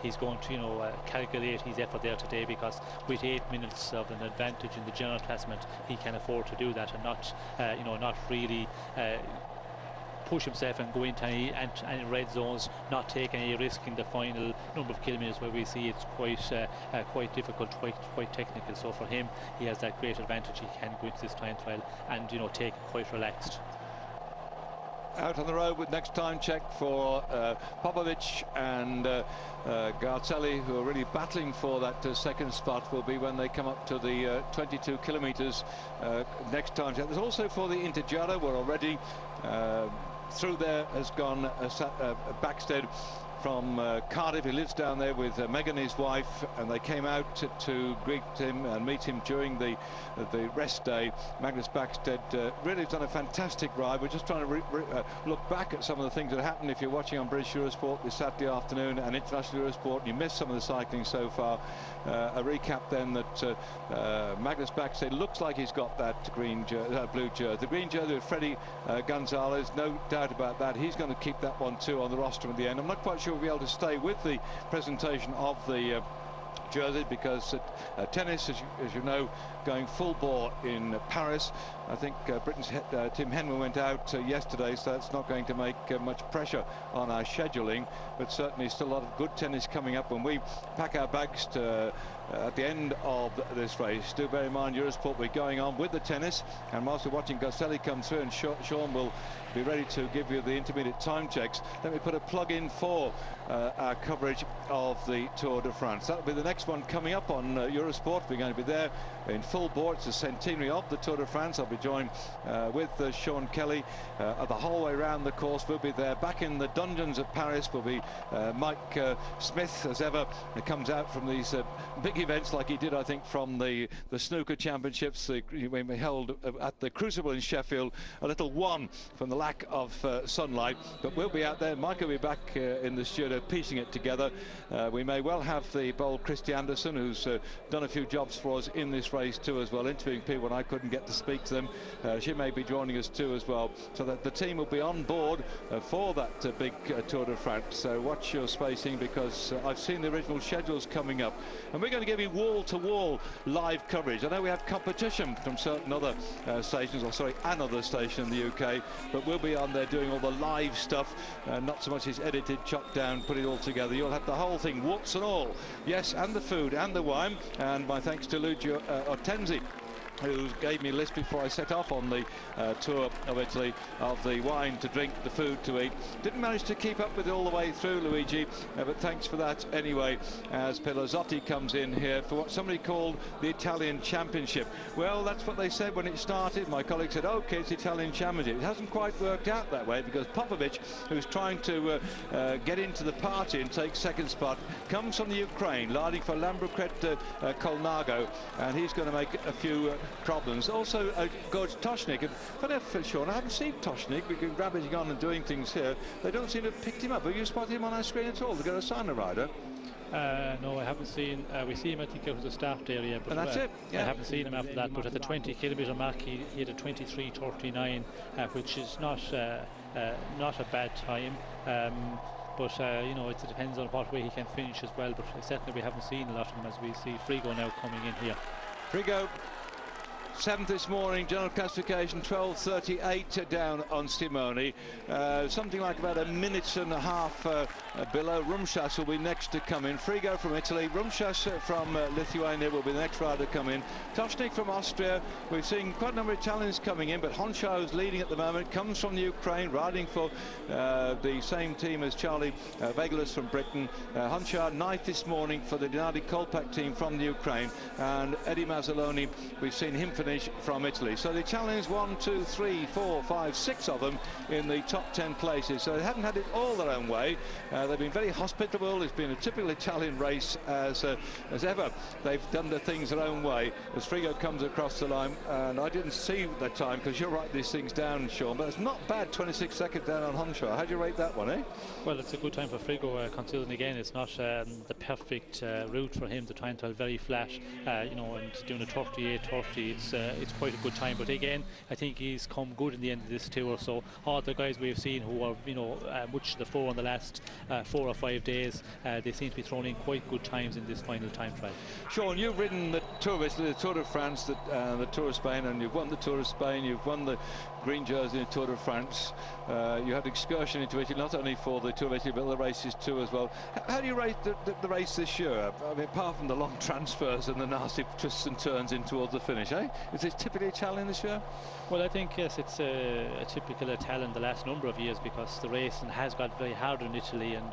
he's going to calculate his effort there today, because with 8 minutes of an advantage in the general classement, he can afford to do that and not really push himself and go into any red zones, not take any risk in the final number of kilometres, where we see it's quite difficult, quite technical. So for him, he has that great advantage. He can go into this time trial and take it quite relaxed. Out on the road with next time check for Popovic and Garzelli, who are really battling for that second spot, will be when they come up to the 22 kilometres next time check. There's also for the Interjara, we're already through there has gone Backstead, from Cardiff. He lives down there with Megan, his wife, and they came out to greet him and meet him during the rest day. Magnus Backstedt really has done a fantastic ride. We're just trying to look back at some of the things that happened. If you're watching on British Eurosport this Saturday afternoon and International Eurosport, and you missed some of the cycling so far, a recap then that Magnus Backstedt looks like he's got that blue jersey. The green jersey with Freddie Gonzalez, no doubt about that. He's going to keep that one too on the roster at the end. I'm not quite sure we'll be able to stay with the presentation of the jersey because tennis, as you know, going full bore in Paris. I think Britain's Tim Henman went out yesterday, so that's not going to make much pressure on our scheduling, but certainly still a lot of good tennis coming up when we pack our bags at the end of this race. Do bear in mind, Eurosport will be going on with the tennis, and whilst we're watching Gosselli come through, and Sean will be ready to give you the intermediate time checks, let me put a plug in for our coverage of the Tour de France. That'll be the next one coming up on Eurosport. We're going to be there in full bore. It's the centenary of the Tour de France. I'll be joined with Sean Kelly the whole way around the course. We'll be there back in the dungeons at Paris. Will be Mike Smith, as ever, that comes out from these big events like he did, I think, from the snooker championships when we held at the Crucible in Sheffield. A little one from the lack of sunlight, but we'll be out there. Mike will be back in the studio piecing it together. We may well have the bold Christy Anderson, who's done a few jobs for us in this race too as well, interviewing people when I couldn't get to speak to them. She may be joining us too as well, so that the team will be on board for that big Tour de France. So watch your spacing, because I've seen the original schedules coming up, and we're going to give you wall-to-wall live coverage. I know we have competition from certain other stations, or sorry, another station in the UK, but we'll be on there doing all the live stuff, not so much as edited, chopped down, put it all together. You'll have the whole thing, warts and all, yes, and the food and the wine. And my thanks to Luigi Ortenzi, who gave me a list before I set off on the tour of Italy of the wine to drink, the food to eat. Didn't manage to keep up with it all the way through, Luigi, but thanks for that anyway, as Pelozzotti comes in here for what somebody called the Italian Championship. Well, that's what they said when it started. My colleague said, okay, it's Italian Championship. It hasn't quite worked out that way, because Popovic, who's trying to get into the party and take second spot, comes from the Ukraine, riding for Lambrocret Colnago, and he's going to make a few problems. Also, George Toshnik, and funny enough, Sean, I haven't seen Toshnik. We've been rabbiting on and doing things here. They don't seem to have picked him up. Have you spotted him on our screen at all? They've got a sign rider. No, I haven't seen. We see him, I think, out of the start area, but and that's it. Yeah. I haven't seen him after that. But at the 20-kilometre mark, he had a 23:39, which is not a bad time. But you know, it depends on what way he can finish as well. But certainly we haven't seen a lot of him, as we see Frigo now coming in here. Frigo, 7th this morning, general classification 12:38 down on Simoni. Something like about a minute and a half below. Rumšas will be next to come in. Frigo from Italy, Rumšas from Lithuania will be the next rider to come in. Toshnik from Austria. We've seen quite a number of Italians coming in, but Honchar, who's leading at the moment, comes from the Ukraine, riding for the same team as Charlie Vegelis from Britain. Honchar 9th this morning for the Gennady Kolpak team from the Ukraine, and Eddie Mazzoloni, we've seen him finish from Italy. So the Italians, 1, 2, 3, 4, 5, 6 of them in the top 10 places. So they haven't had it all their own way. They've been very hospitable. It's been a typical Italian race as ever. They've done the things their own way. As Frigo comes across the line, and I didn't see the time because you'll write these things down, Sean, but it's not bad. 26 seconds down on Honchar. How do you rate that one, eh? Well, it's a good time for Frigo, considering again it's not the perfect route for him. The time trial very flat, you know, and doing a 38:30. It's quite a good time, but again, I think he's come good in the end of this tour. So all the guys we've seen who are, you know, much to the fore in the last 4 or 5 days, they seem to be throwing in quite good times in this final time trial. Sean, you've ridden the Tour of Italy, the Tour de France, the Tour of Spain, and you've won the Tour of Spain. You've won the green jersey in the Tour de France. You had excursion into Italy, not only for the Tour of Italy, but the races too as well. How do you rate the race this year? I mean, apart from the long transfers and the nasty twists and turns in towards the finish, eh? Is it typically Italian this year? Well, I think yes, it's a typical Italian the last number of years, because the racing has got very hard in Italy, and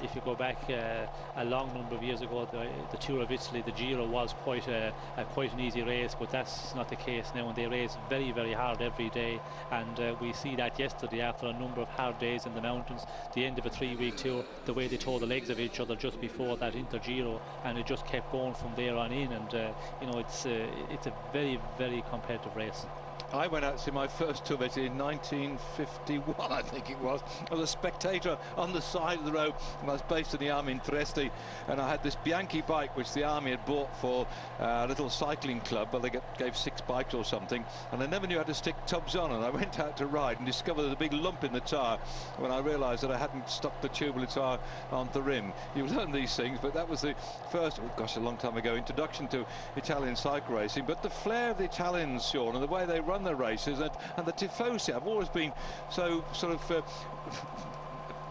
if you go back a long number of years ago, the Tour of Italy, the Giro, was quite an easy race, but that's not the case now, and they race very, very hard every day. and we see that yesterday after a number of hard days in the mountains, the end of a 3-week tour, the way they tore the legs of each other just before that Giro, and it just kept going from there on in, and you know, it's a very, very competitive race. I went out to see my first tour visit in 1951, I think it was. I was a spectator on the side of the road, and I was based in the army in Trieste, and I had this Bianchi bike which the army had bought for a little cycling club. Well, they gave 6 bikes or something, and I never knew how to stick tubs on, and I went out to ride and discovered there's a big lump in the tyre when I realised that I hadn't stuck the tubular tyre onto the rim. You learn these things, but that was the first, oh gosh, a long time ago, introduction to Italian cycle racing. But the flair of the Italians, Sean, and the way they run the races, and the tifosi, I've always been so sort of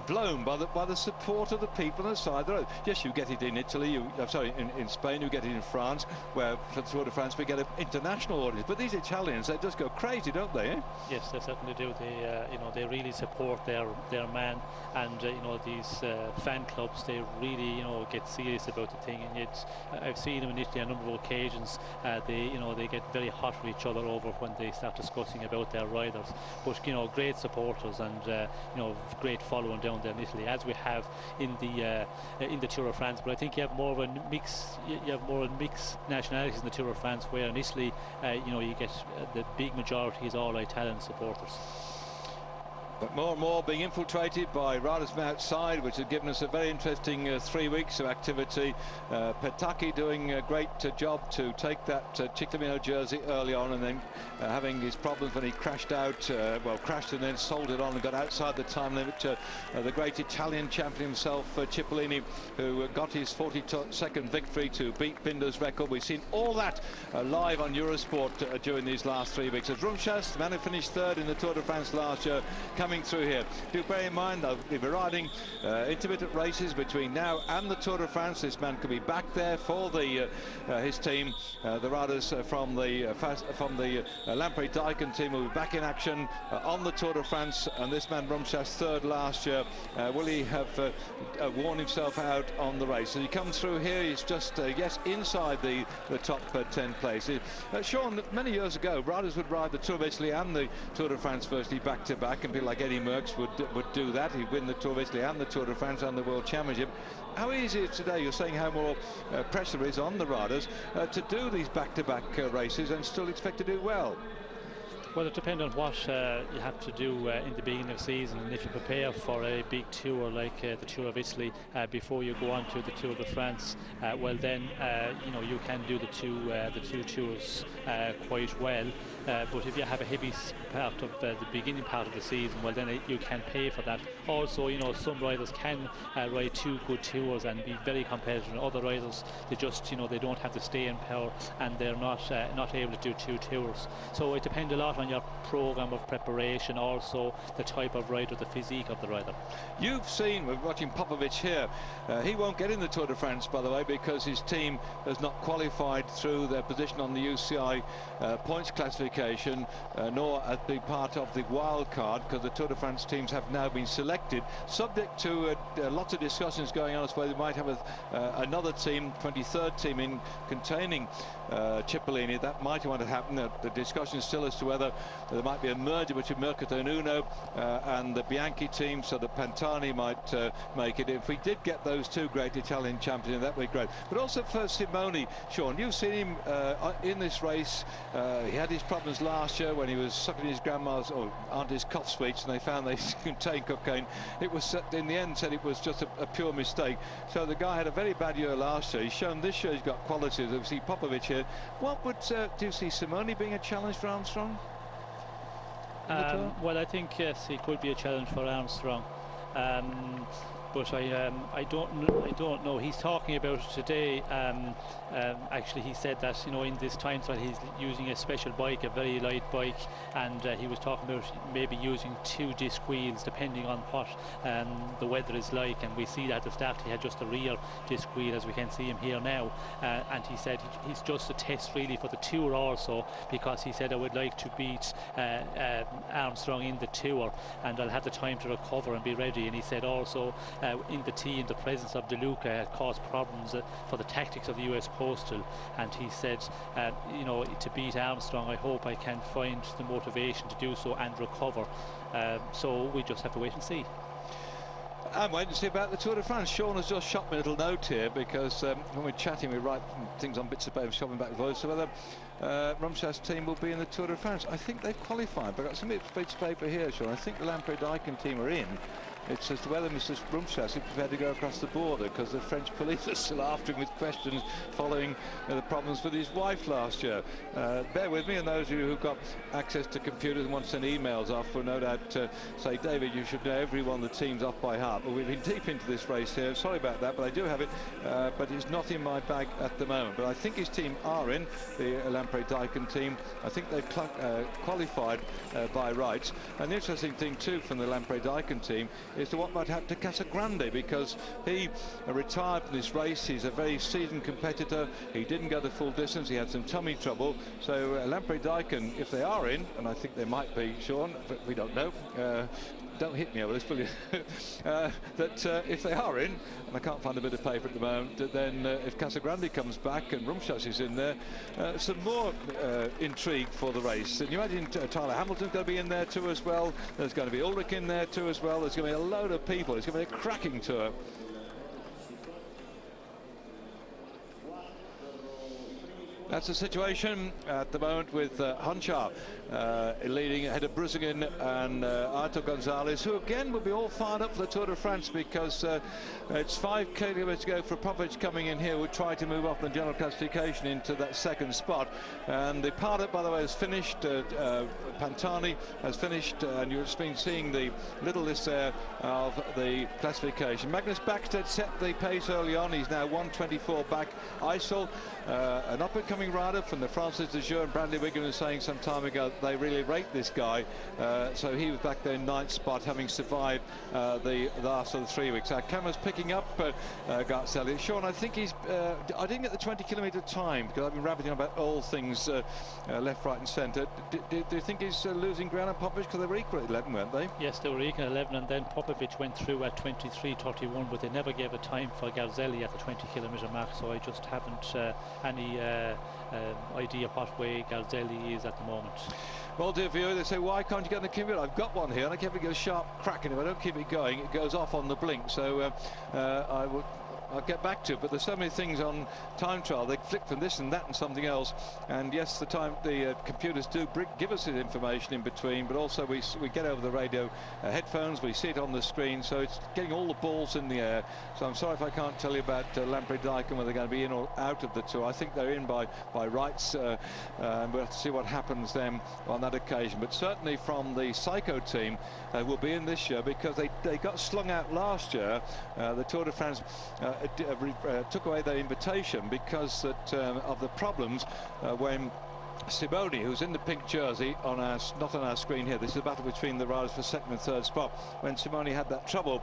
blown by the support of the people on the side of the road. Yes, you get it in Italy, I'm sorry, in Spain, you get it in France, where for the Tour de France we get an international audience. But these Italians, they just go crazy, don't they? Eh? Yes, they certainly do. They, you know, they really support their man, and you know, these fan clubs, they really, you know, get serious about the thing. And yet, I've seen them in Italy on a number of occasions. They, you know, they get very hot with each other over when they start discussing about their riders. But you know, great supporters, and you know, great following down there in Italy, as we have in the Tour de France. But I think you have more of a mix. You have more mixed nationalities in the Tour de France, where in Italy, you know, you get the big majority is all Italian supporters. But more and more being infiltrated by riders from outside, which has given us a very interesting 3 weeks of activity. Petacchi doing a great job to take that Ciclamino jersey early on, and then having his problems when he crashed out, well, crashed and then sold it on and got outside the time limit. The great Italian champion himself, Cipollini, who got his 42nd victory to beat Binder's record. We've seen all that live on Eurosport during these last 3 weeks. As Rumchas, the man who finished 3rd in the Tour de France last year, coming through here. Do bear in mind they'll be riding intermittent races between now and the Tour de France. This man could be back there for his team. The riders from the Lampre-Daikin team will be back in action on the Tour de France, and this man Rumchas, 3rd last year. Will he have worn himself out on the race? So he comes through here, he's just yes, inside the top 10 places. Sean, many years ago riders would ride the Tour of Italy and the Tour de France firstly back to back, and people like Eddie Merckx would do that. He'd win the Tour of Italy and the Tour de France and the World Championship. How easy is it today? You're saying how more pressure is on the riders to do these back-to-back races and still expect to do well. Well, it depends on what you have to do in the beginning of the season, and if you prepare for a big tour like the Tour of Italy before you go on to the Tour de France, well then you know, you can do the two tours quite well. But if you have a heavy part of the beginning part of the season, well then you can pay for that. Also, you know, some riders can ride 2 good tours and be very competitive, and other riders, they just, you know, they don't have the staying power, and they're not able to do 2 tours. So it depends a lot on your program of preparation, also the type of rider, the physique of the rider. You've seen, we're watching Popovic here, he won't get in the Tour de France, by the way, because his team has not qualified through their position on the UCI points classification, nor as being part of the wild card, because the Tour de France teams have now been selected, subject to lots of discussions going on as well. They might have another team, 23rd team in containing Cipollini. That might want to happen. The discussion is still as to whether there might be a merger between Mercato and Uno and the Bianchi team, so that Pantani might make it. If we did get those 2 great Italian champions, that would be great. But also for Simoni, Sean, you've seen him in this race. He had his problems last year when he was sucking his grandma's or auntie's cough sweets, and they found they contained cocaine. It was, in the end, said it was just a pure mistake. So the guy had a very bad year last year. He's shown this year he's got qualities. We see Popovic here. What would do you see Simoni being a challenge for Armstrong? Well, I think yes, it could be a challenge for Armstrong. But I don't know. He's talking about it today. Actually, he said that, you know, in this time that he's using a special bike, a very light bike, and he was talking about maybe using 2 disc wheels depending on what the weather is like. And we see that at the start he had just a rear disc wheel, as we can see him here now. And he said he's just a test really for the tour also, because he said, I would like to beat Armstrong in the tour, and I'll have the time to recover and be ready. And he said also, in the T, in the presence of De Luca, had caused problems for the tactics of the US Postal, and he said, you know, to beat Armstrong, I hope I can find the motivation to do so and recover. So we just have to wait and see. I'm waiting to see about the Tour de France. Sean has just shot me a little note here, because when we're chatting, we write things on bits of paper, shopping back and forth. So whether Rumscha's team will be in the Tour de France. I think they've qualified, but I've got some bits of paper here, Sean. I think the Lampre-Dykon team are in. It's as to whether Mrs. Rumschas is prepared to go across the border, because the French police are still after him with questions following the problems with his wife last year. Bear with me, and those of you who've got access to computers and want to send emails off will no doubt say, David, you should know every one of the teams off by heart. But we've been deep into this race here. Sorry about that, but I do have it, but it's not in my bag at the moment. But I think his team are in, the Lampre-Dykon team. I think they've qualified by rights. And the interesting thing too from the Lampre-Dykon team is to what might happen to Casagrande, because he retired from this race. He's a very seasoned competitor. He didn't go the full distance. He had some tummy trouble. So Lampre-Dykon, if they are in, and I think they might be, Sean, but we don't know. Don't hit me over this, will you? That if they are in, and I can't find a bit of paper at the moment, then if Casagrande comes back and Rumschas is in there, some more intrigue for the race. And you imagine Tyler Hamilton's going to be in there too as well. There's going to be Ulrich in there too as well. There's going to be a load of people. It's going to be a cracking tour. That's the situation at the moment with Hunchar leading ahead of Brusingen and Artur Gonzalez, who again will be all fired up for the Tour de France, because it's 5 kilometres to go for Popovic coming in here. We'll try to move up the general classification into that second spot. And the part, by the way, has finished. Pantani has finished, and you've been seeing the little list there of the classification. Magnus Backstedt set the pace early on. He's now 1:24 back. Eisel, an up-and-coming rider from the Francis de Joux, and Bradley Wiggin was saying some time ago they really rate this guy, so he was back there in 9th spot, having survived the last of the 3 weeks. Our camera's picking up Garzelli. Sean, I think he's I didn't get the 20-kilometre time, because I've been rabbiting about all things left, right and centre. Do you think he's losing ground on Popovic, because they were equal at 11, weren't they? Yes, they were equal at 11, and then Popovic went through at 23:31, but they never gave a time for Garzelli at the 20-kilometre mark, so I just haven't any idea what way Garzelli is at the moment. Well, dear viewer, they say, why can't you get in the computer? I've got one here, and I keep it a sharp crack, and if I don't keep it going, it goes off on the blink. So I'll get back to it, but there's so many things on time trial. They flick from this and that and something else, and yes, the computers do give us the information in between, but also we get over the radio headphones, we see it on the screen, so it's getting all the balls in the air. So I'm sorry if I can't tell you about Lampre-Dykon, whether they're going to be in or out of the tour. I think they're in by rights, and we'll have to see what happens then on that occasion. But certainly from the Psycho team, will be in this year, because they got slung out last year. The Tour de France took away their invitation because of the problems when Simoni, who's in the pink jersey, not on our screen here, this is a battle between the riders for second and third spot, when Simoni had that trouble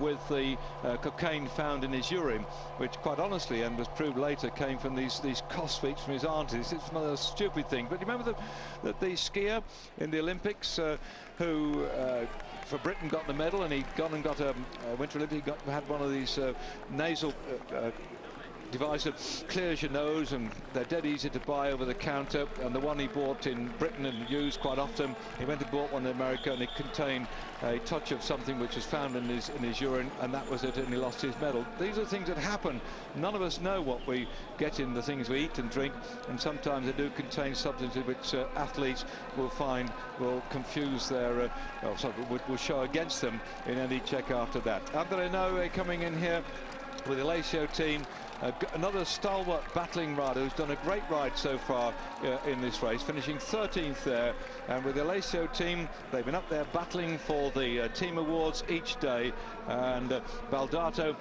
with the cocaine found in his urine, which quite honestly, and was proved later, came from these cough sweeps from his aunties. It's one of those stupid things. But you remember the skier in the Olympics who for Britain got the medal, and he'd gone and got a Winter Olympic, had one of these nasal device that clears your nose, and they're dead easy to buy over the counter, and the one he bought in Britain and used quite often, he went and bought one in America, and it contained a touch of something which was found in his urine, and that was it, and he lost his medal. These are things that happen. None of us know what we get in the things we eat and drink, and sometimes they do contain substances which athletes will find will confuse their will show against them in any check after that. Andre Noe coming in here with the Lazio team. Another stalwart battling rider who's done a great ride so far in this race, finishing 13th there. And with the Lazio team, they've been up there battling for the team awards each day. And Baldato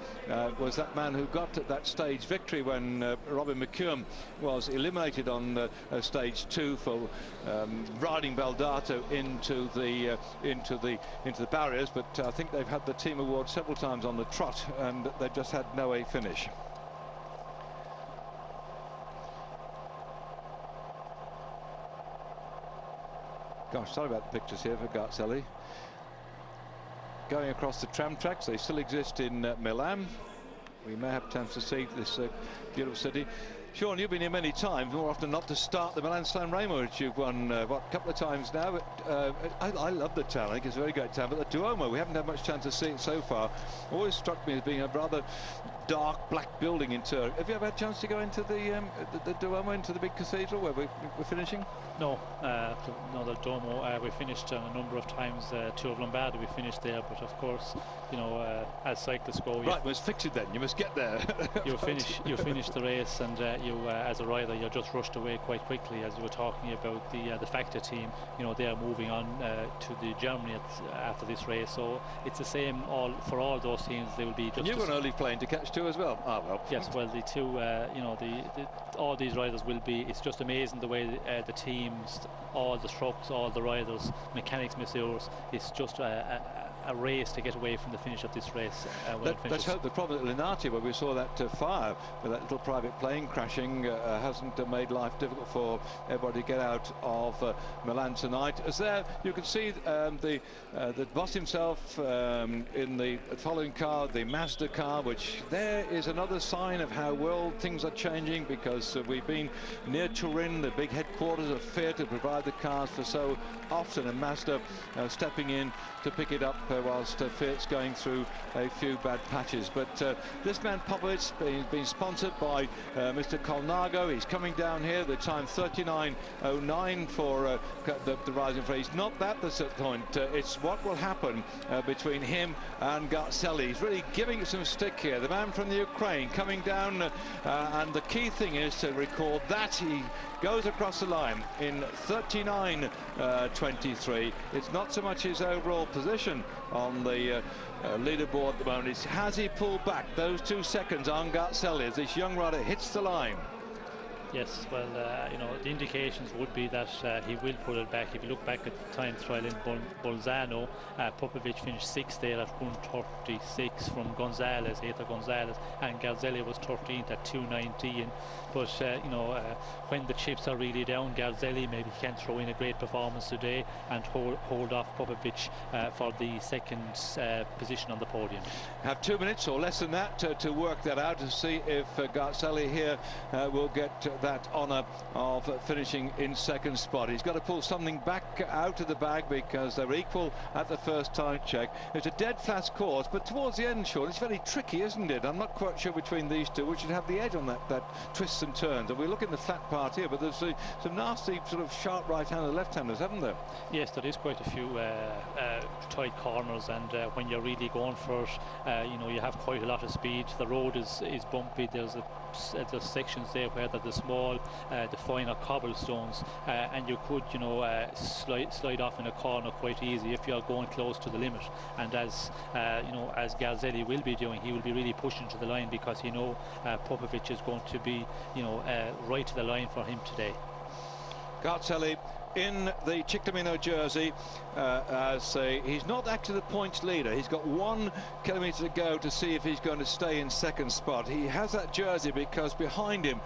was that man who got at that stage victory when Robin McKeown was eliminated on stage 2 for riding Baldato into the barriers. But I think they've had the team award several times on the trot, and they've just had no A finish. Gosh, sorry about the pictures here for Garzelli. going across the tram tracks. They still exist in Milan. We may have a chance to see this beautiful city. Sean, you've been here many times, more often not to start the Milan San Remo, which you've won, what, a couple of times now. But I love the town. I think it's a very great town. But the Duomo, we haven't had much chance to see it so far. Always struck me as being a rather dark black building in Turkey. Have you ever had a chance to go into the Duomo, into the big cathedral where we're finishing? No, the Duomo. We finished a number of times. Tour of Lombardy, we finished there. But of course, you know, as cyclists go, right, must fix it then. You must get there. you finish the race, and you, as a rider, you're just rushed away quite quickly. As you were talking about the Factor team, you know, they are moving on to the Germany after this race. So it's the same for all those teams. They will be. Just and you've got an early plane to catch too as well. Ah, well. Yes, well, the two, you know, all these riders will be. It's just amazing the way the teams, all the trucks, all the riders, mechanics, masseurs. It's just a race to get away from the finish of this race. Let's hope the problem at Linate, where we saw that fire with that little private plane crashing, hasn't made life difficult for everybody to get out of Milan tonight. As there, you can see the boss himself in the following car, the Mazda car, which there is another sign of how well things are changing, because we've been near Turin, the big headquarters of Fiat, to provide the cars for so often, and Mazda stepping in to pick it up whilst Fiat's going through a few bad patches. But this man Popovic being sponsored by Mr. Colnago. He's coming down here, the time 39.09 for the rising free. It's not that that's at the point, it's what will happen between him and Garzelli. He's really giving it some stick here, the man from the Ukraine coming down, and the key thing is to record that he goes across the line in 39.23. It's not so much his overall position on the leaderboard at the moment. It's has he pulled back those 2 seconds on Garzelli as this young rider hits the line. Yes, well, you know, the indications would be that he will pull it back. If you look back at the time trial in Bolzano, Popovic finished 6th there at 1:36 from Gonzalez, and Garzelli was 13th at 2:19. But you know, when the chips are really down, Garzelli maybe can throw in a great performance today and hold off Popovic for the second position on the podium. Have 2 minutes or less than that to work that out, to see if Garzelli here will get that honour of finishing in second spot. He's got to pull something back out of the bag, because they're equal at the first time check. It's a dead fast course, but towards the end, Sean, it's very tricky, isn't it? I'm not quite sure between these two which should have the edge on that twists and turns. And we look in the flat part here, but there's some nasty sort of sharp right-handers, left-handers, haven't there? Yes, there is quite a few tight corners, and when you're really going for it, you know, you have quite a lot of speed. The road is bumpy. There's sections there where there's the small, the finer cobblestones, and you could, you know, slide off in a corner quite easy if you're going close to the limit. And as you know, as Garzelli will be doing, he will be really pushing to the line, because you know Popovic is going to be, you know, right to the line for him today. Garzelli in the Ciclamino jersey, he's not actually the points leader. He's got 1 kilometre to go to see if he's going to stay in second spot. He has that jersey because behind him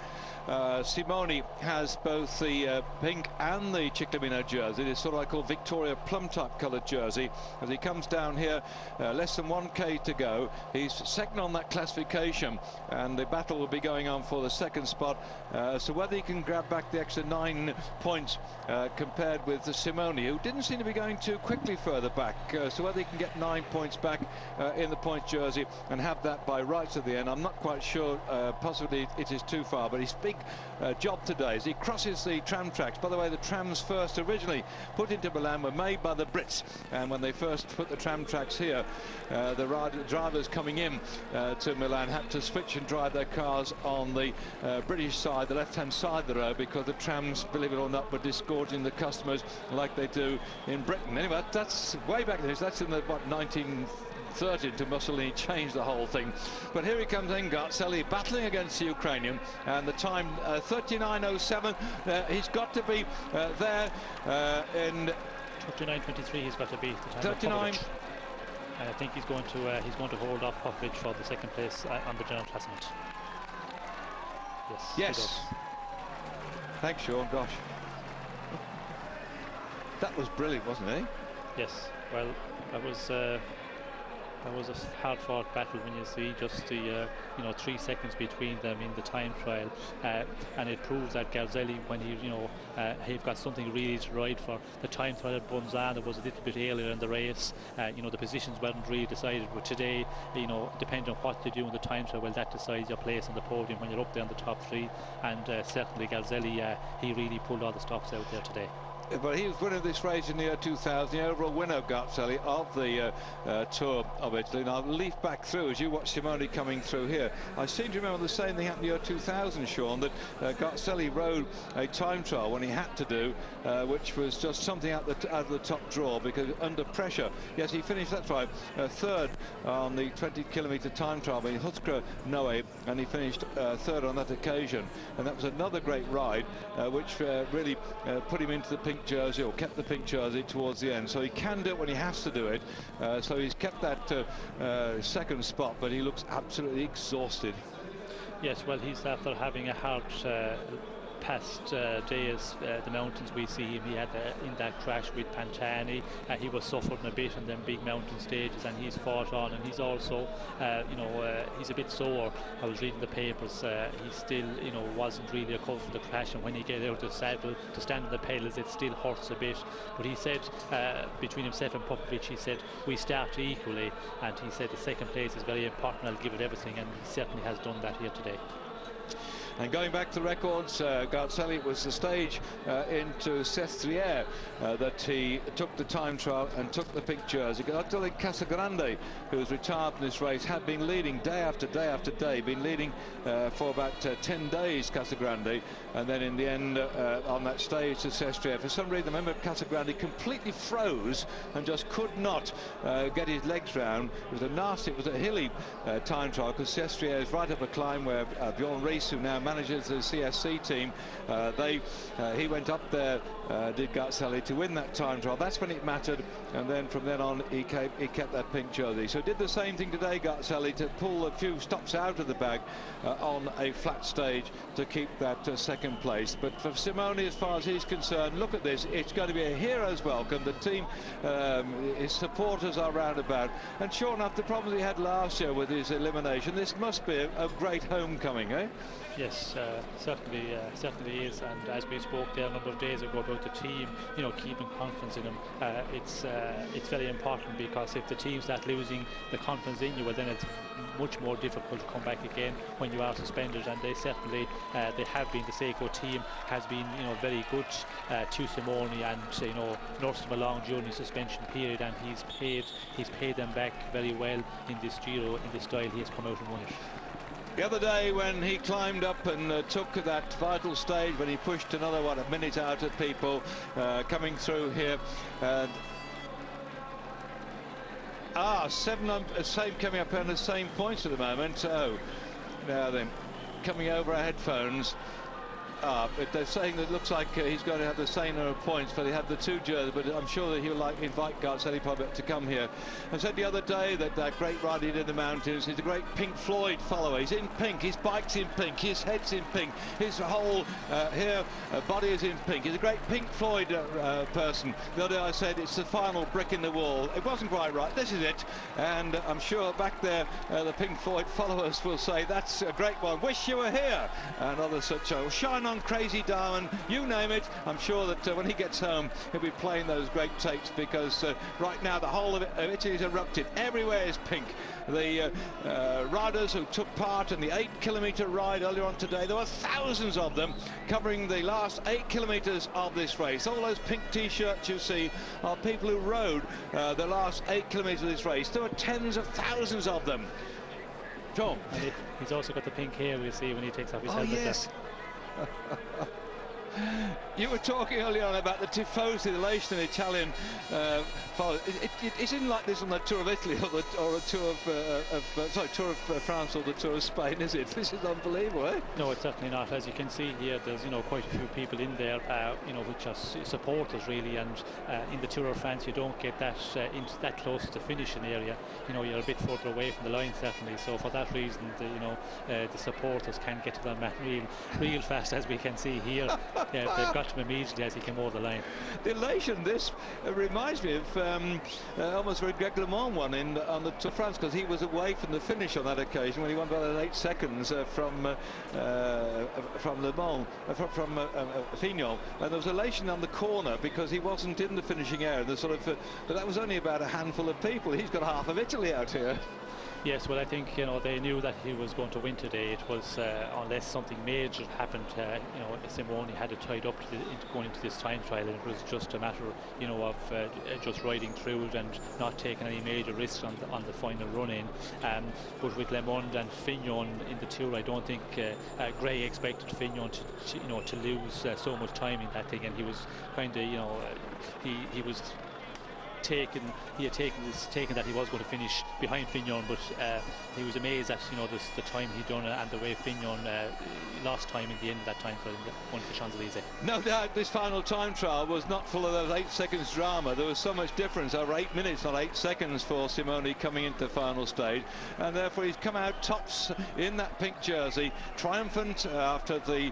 Simoni has both the pink and the Ciclamino jersey. It's sort of like a Victoria plum type coloured jersey. As he comes down here, less than 1k to go, he's second on that classification, and the battle will be going on for the second spot. So whether he can grab back the extra 9 points compared with the Simoni, who didn't seem to be going too quickly further back, so whether he can get 9 points back in the points jersey and have that by rights at the end, I'm not quite sure. Possibly it is too far, but his big job today as he crosses the tram tracks. By the way, the trams first originally put into Milan were made by the Brits, and when they first put the tram tracks here, the drivers coming in to Milan had to switch and drive their cars on the British side, the left-hand side of the road, because the trams, believe it or not, were disgorging the customers like they do in Britain. Anyway, that's way back then. That's in the 1930 to Mussolini changed the whole thing. But here he comes in, Garzelli battling against the Ukrainian, and the time 39.07. He's got to be there in 39.23. He's got to be the time 39. And I think he's going to hold off Popovic for the second place on the general classement. Yes. Thanks, Sean. Gosh, that was brilliant, wasn't it? Yes. Well, that was That was a hard-fought battle when you see just the 3 seconds between them in the time trial, and it proves that Garzelli, when he've got something really to ride for. The time trial at Bonzano was a little bit earlier in the race. The positions weren't really decided, but today, depending on what you do in the time trial, well, that decides your place on the podium when you're up there in the top 3. And certainly Garzelli, he really pulled all the stops out there today. But he was winner of this race in the year 2000, the overall winner, Garzelli, of the Tour of Italy. And I'll leaf back through as you watch Simone coming through here. I seem to remember the same thing happened in the year 2000, Sean, that Garzelli rode a time trial when he had to do, which was just something out of the top draw, because under pressure. Yes, he finished, that's right, third on the 20-kilometre time trial in Huskra Noe, and he finished third on that occasion. And that was another great ride, which really put him into the pink jersey, or kept the pink jersey towards the end. So he can do it when he has to do it. So he's kept that second spot, but he looks absolutely exhausted. Yes, well, he's after having a hard past days, the mountains. We see him, he had in that crash with Pantani, he was suffering a bit in them big mountain stages, and he's fought on, and he's also he's a bit sore. I was reading the papers, he still wasn't really recovered from the crash, and when he get out of the saddle to stand on the pedals, it still hurts a bit. But he said, between himself and Popovic, he said we start equally, and he said the second place is very important, I'll give it everything, and he certainly has done that here today. And going back to the records, Garzelli was the stage into Sestriere that he took the time trial and took the pink jersey. Garzelli Casagrande, who's retired in this race, had been leading day after day after day, been leading for about 10 days, Casagrande, and then in the end on that stage to Sestriere, for some reason, I remember Casagrande completely froze and just could not get his legs round. It was a hilly time trial, because Sestriere is right up a climb where Bjorn Rees, who now manages the CSC team, he went up there, did Garzelli, to win that time trial. That's when it mattered, and then from then on he kept that pink jersey. So did the same thing today, Garzelli, to pull a few stops out of the bag on a flat stage to keep that second place. But for Simone, as far as he's concerned, look at this, it's going to be a hero's welcome. The team, his supporters are round about, and sure enough, the problems he had last year with his elimination, this must be a great homecoming, eh? Yes, certainly is. And as we spoke there a number of days ago about the team, keeping confidence in them, it's very important, because if the team start losing the confidence in you, well, then it's much more difficult to come back again when you are suspended. And they certainly they have been. The Seiko team has been very good to Simone, and nursed him along during the suspension period, and he's paid them back very well in this Giro, in the style he has come out and won it. The other day when he climbed up and took that vital stage, when he pushed another a minute out of people coming through here, and same coming up on the same points at the moment. So now then, coming over our headphones. But they're saying that it looks like he's going to have the same number of points, but he had the two jerseys, but I'm sure that he'll invite Garzelli to come here. I said the other day that that great ride he did in the mountains, he's a great Pink Floyd follower. He's in pink, his bike's in pink, his head's in pink, his whole body is in pink. He's a great Pink Floyd person. The other day I said it's the final brick in the wall. It wasn't quite right, this is it. And I'm sure back there the Pink Floyd followers will say that's a great one, wish you were here, and other such. Shine on Crazy Diamond, you name it. I'm sure that when he gets home he'll be playing those great tapes, because right now the whole of Italy is erupted. Everywhere is pink. The riders who took part in the 8-kilometre ride earlier on today, there were thousands of them covering the last 8 kilometres of this race. All those pink t-shirts you see are people who rode the last 8 kilometres of this race. There were tens of thousands of them. John. And he's also got the pink hair, we see, when he takes off his helmet. Yes. You were talking earlier on about the tifosi, the elation in Italian followers. It isn't like this on the Tour of Italy or a Tour of Tour of France or the Tour of Spain, is it? This is unbelievable, eh? No, it's certainly not. As you can see here, there's quite a few people in there, which are supporters really. And in the Tour of France, you don't get that that close to the finishing area. You're a bit further away from the line, certainly. So for that reason, the supporters can get to them real fast, as we can see here. Yeah, they've got him immediately as he came over the line. The elation, this reminds me of almost where Greg LeMond won on the Tour de France, because he was away from the finish on that occasion when he won by 8 seconds from Le Mans, from Fignon, and there was elation on the corner because he wasn't in the finishing area. The sort of, but that was only about a handful of people. He's got half of Italy out here. Yes, well, I think they knew that he was going to win today. It was unless something major happened, Simone had it tied up going into this time trial, and it was just a matter, of just riding through it and not taking any major risks on the final run in. But with Le Monde and Fignon in the Tour, I don't think Gray expected Fignon to lose so much time in that thing, and he was kind of, he was. He had taken that he was going to finish behind Fignon, but he was amazed at the time he'd done and the way Fignon lost time in the end of that time trial going to the Champs-Elysees. No doubt this final time trial was not full of those 8 seconds drama. There was so much difference over 8 minutes, not 8 seconds, for Simone coming into the final stage, and therefore he's come out tops in that pink jersey, triumphant after the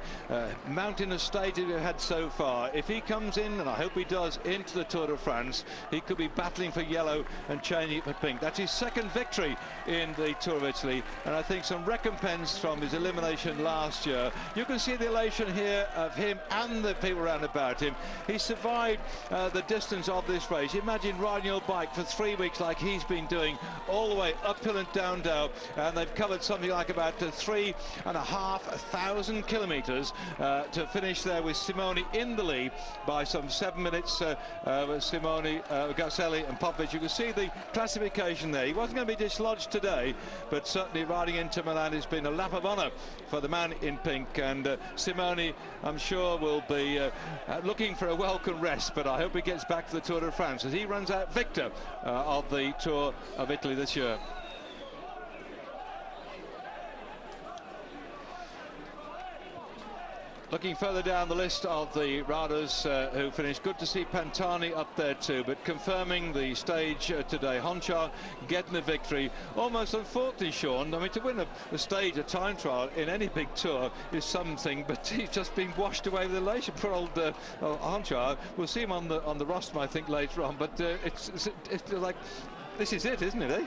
mountainous stages we've had so far. If he comes in, and I hope he does, into the Tour de France, he could be battling for yellow and changing it for pink. That's his second victory in the Tour of Italy, and I think some recompense from his elimination last year. You can see the elation here of him and the people around about him. He survived the distance of this race. Imagine riding your bike for 3 weeks like he's been doing, all the way uphill and down dale, and they've covered something like about 3,500 kilometres to finish there with Simone in the lead by some 7 minutes. Simone, Garcelli and Popovic. You can see the classification there. He wasn't going to be dislodged today, but certainly riding into Milan has been a lap of honour for the man in pink, and Simone, I'm sure, will be looking for a welcome rest, but I hope he gets back to the Tour de France as he runs out victor of the Tour of Italy this year. Looking further down the list of the riders who finished, good to see Pantani up there too, but confirming the stage today, Honchar getting the victory. Almost unfortunately, Sean, I mean, to win a stage, a time trial in any big tour is something, but he's just been washed away with elation. Poor old Honchar. We'll see him on the roster, I think, later on, but it's like, this is it, isn't it, eh?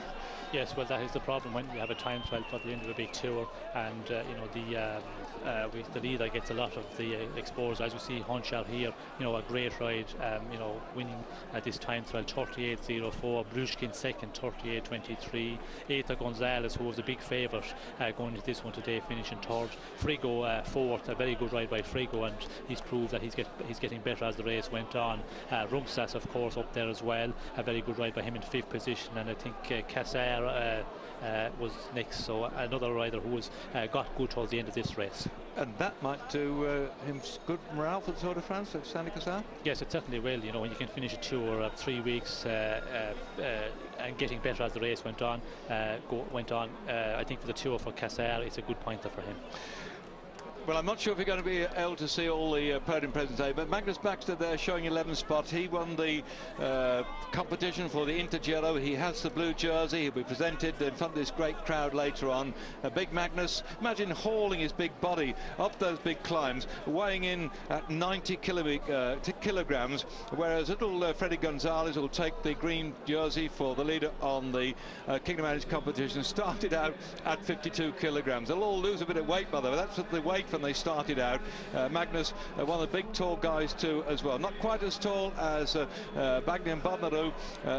Yes, well, that is the problem when you have a time trial for the end of a big tour, and the leader gets a lot of the exposure. As we see Honchar here, a great ride, winning this time trial 38.04, Blushkin second 38.23, Eta Gonzalez, who was a big favourite going into this one today, finishing third, Frigo fourth, a very good ride by Frigo, and he's proved that he's getting better as the race went on. Rumsas, of course, up there as well, a very good ride by him in 5th position, and I think Casser was next, so another rider who was got good towards the end of this race. And that might do him good morale for the Tour de France, Sandy Cassar? Yes, it certainly will. When you can finish a tour of 3 weeks and getting better as the race went on, I think for the Tour for Cassar, it's a good pointer for him. Well, I'm not sure if you're going to be able to see all the podium present today, but Magnus Baxter there showing 11th spot. He won the competition for the Inter Giro. He has the blue jersey. He'll be presented in front of this great crowd later on. Big Magnus, imagine hauling his big body up those big climbs, weighing in at 90 kilograms, whereas little Freddy Gonzalez will take the green jersey for the leader on the Kingdom Managed competition. Started out at 52 kilograms. They'll all lose a bit of weight, by the way. That's the weight when they started out. Magnus, one of the big tall guys too as well. Not quite as tall as Bagnian Bodnaru,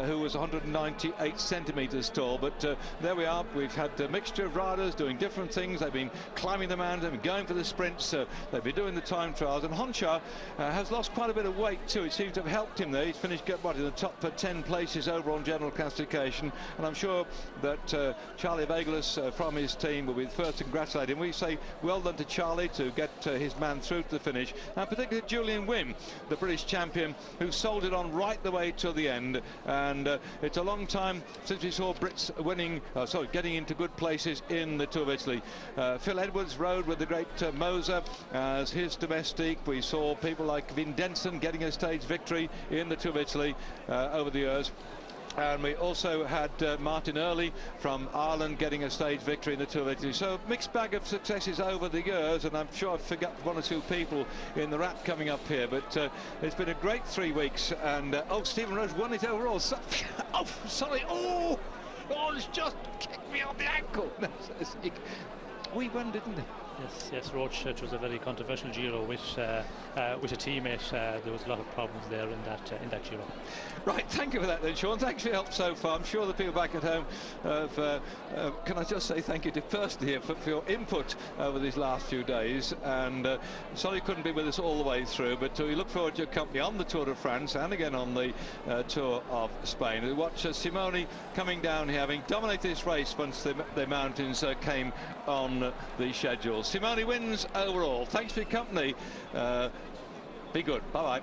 who was 198 centimetres tall, but there we are. We've had a mixture of riders doing different things. They've been climbing the mountain, going for the sprints, they've been doing the time trials, and Honchar has lost quite a bit of weight too. It seems to have helped him there. He's finished in the top 10 places overall in general classification, and I'm sure that Charlie Vagelis from his team will be the first to congratulate him. We say well done to Charlie to get his man through to the finish, and particularly Julian Wim, the British champion, who sold it on right the way to the end. And it's a long time since we saw Brits getting into good places in the Tour of Italy. Phil Edwards rode with the great Moser as his domestique. We saw people like Vin Denson getting a stage victory in the Tour of Italy over the years. And we also had Martin Early from Ireland getting a stage victory in the Tour of Italy. So mixed bag of successes over the years, and I'm sure I've forgot one or two people in the wrap coming up here. But it's been a great 3 weeks. And oh, Stephen Rose won it overall. So, oh, sorry. Oh, it's just kicked me on the ankle. We won, didn't he? Yes, Roach. It was a very controversial Giro with a teammate. There was a lot of problems there in that Giro. Right, thank you for that then, Sean. Thanks for your help so far. I'm sure the people back at home can I just say thank you to personally here for your input over these last few days. And sorry you couldn't be with us all the way through, but we look forward to your company on the Tour de France and again on the Tour of Spain. We watch Simone coming down here, having dominated this race once the mountains came on the schedule. Simone wins overall. Thanks for your company. Be good. Bye-bye.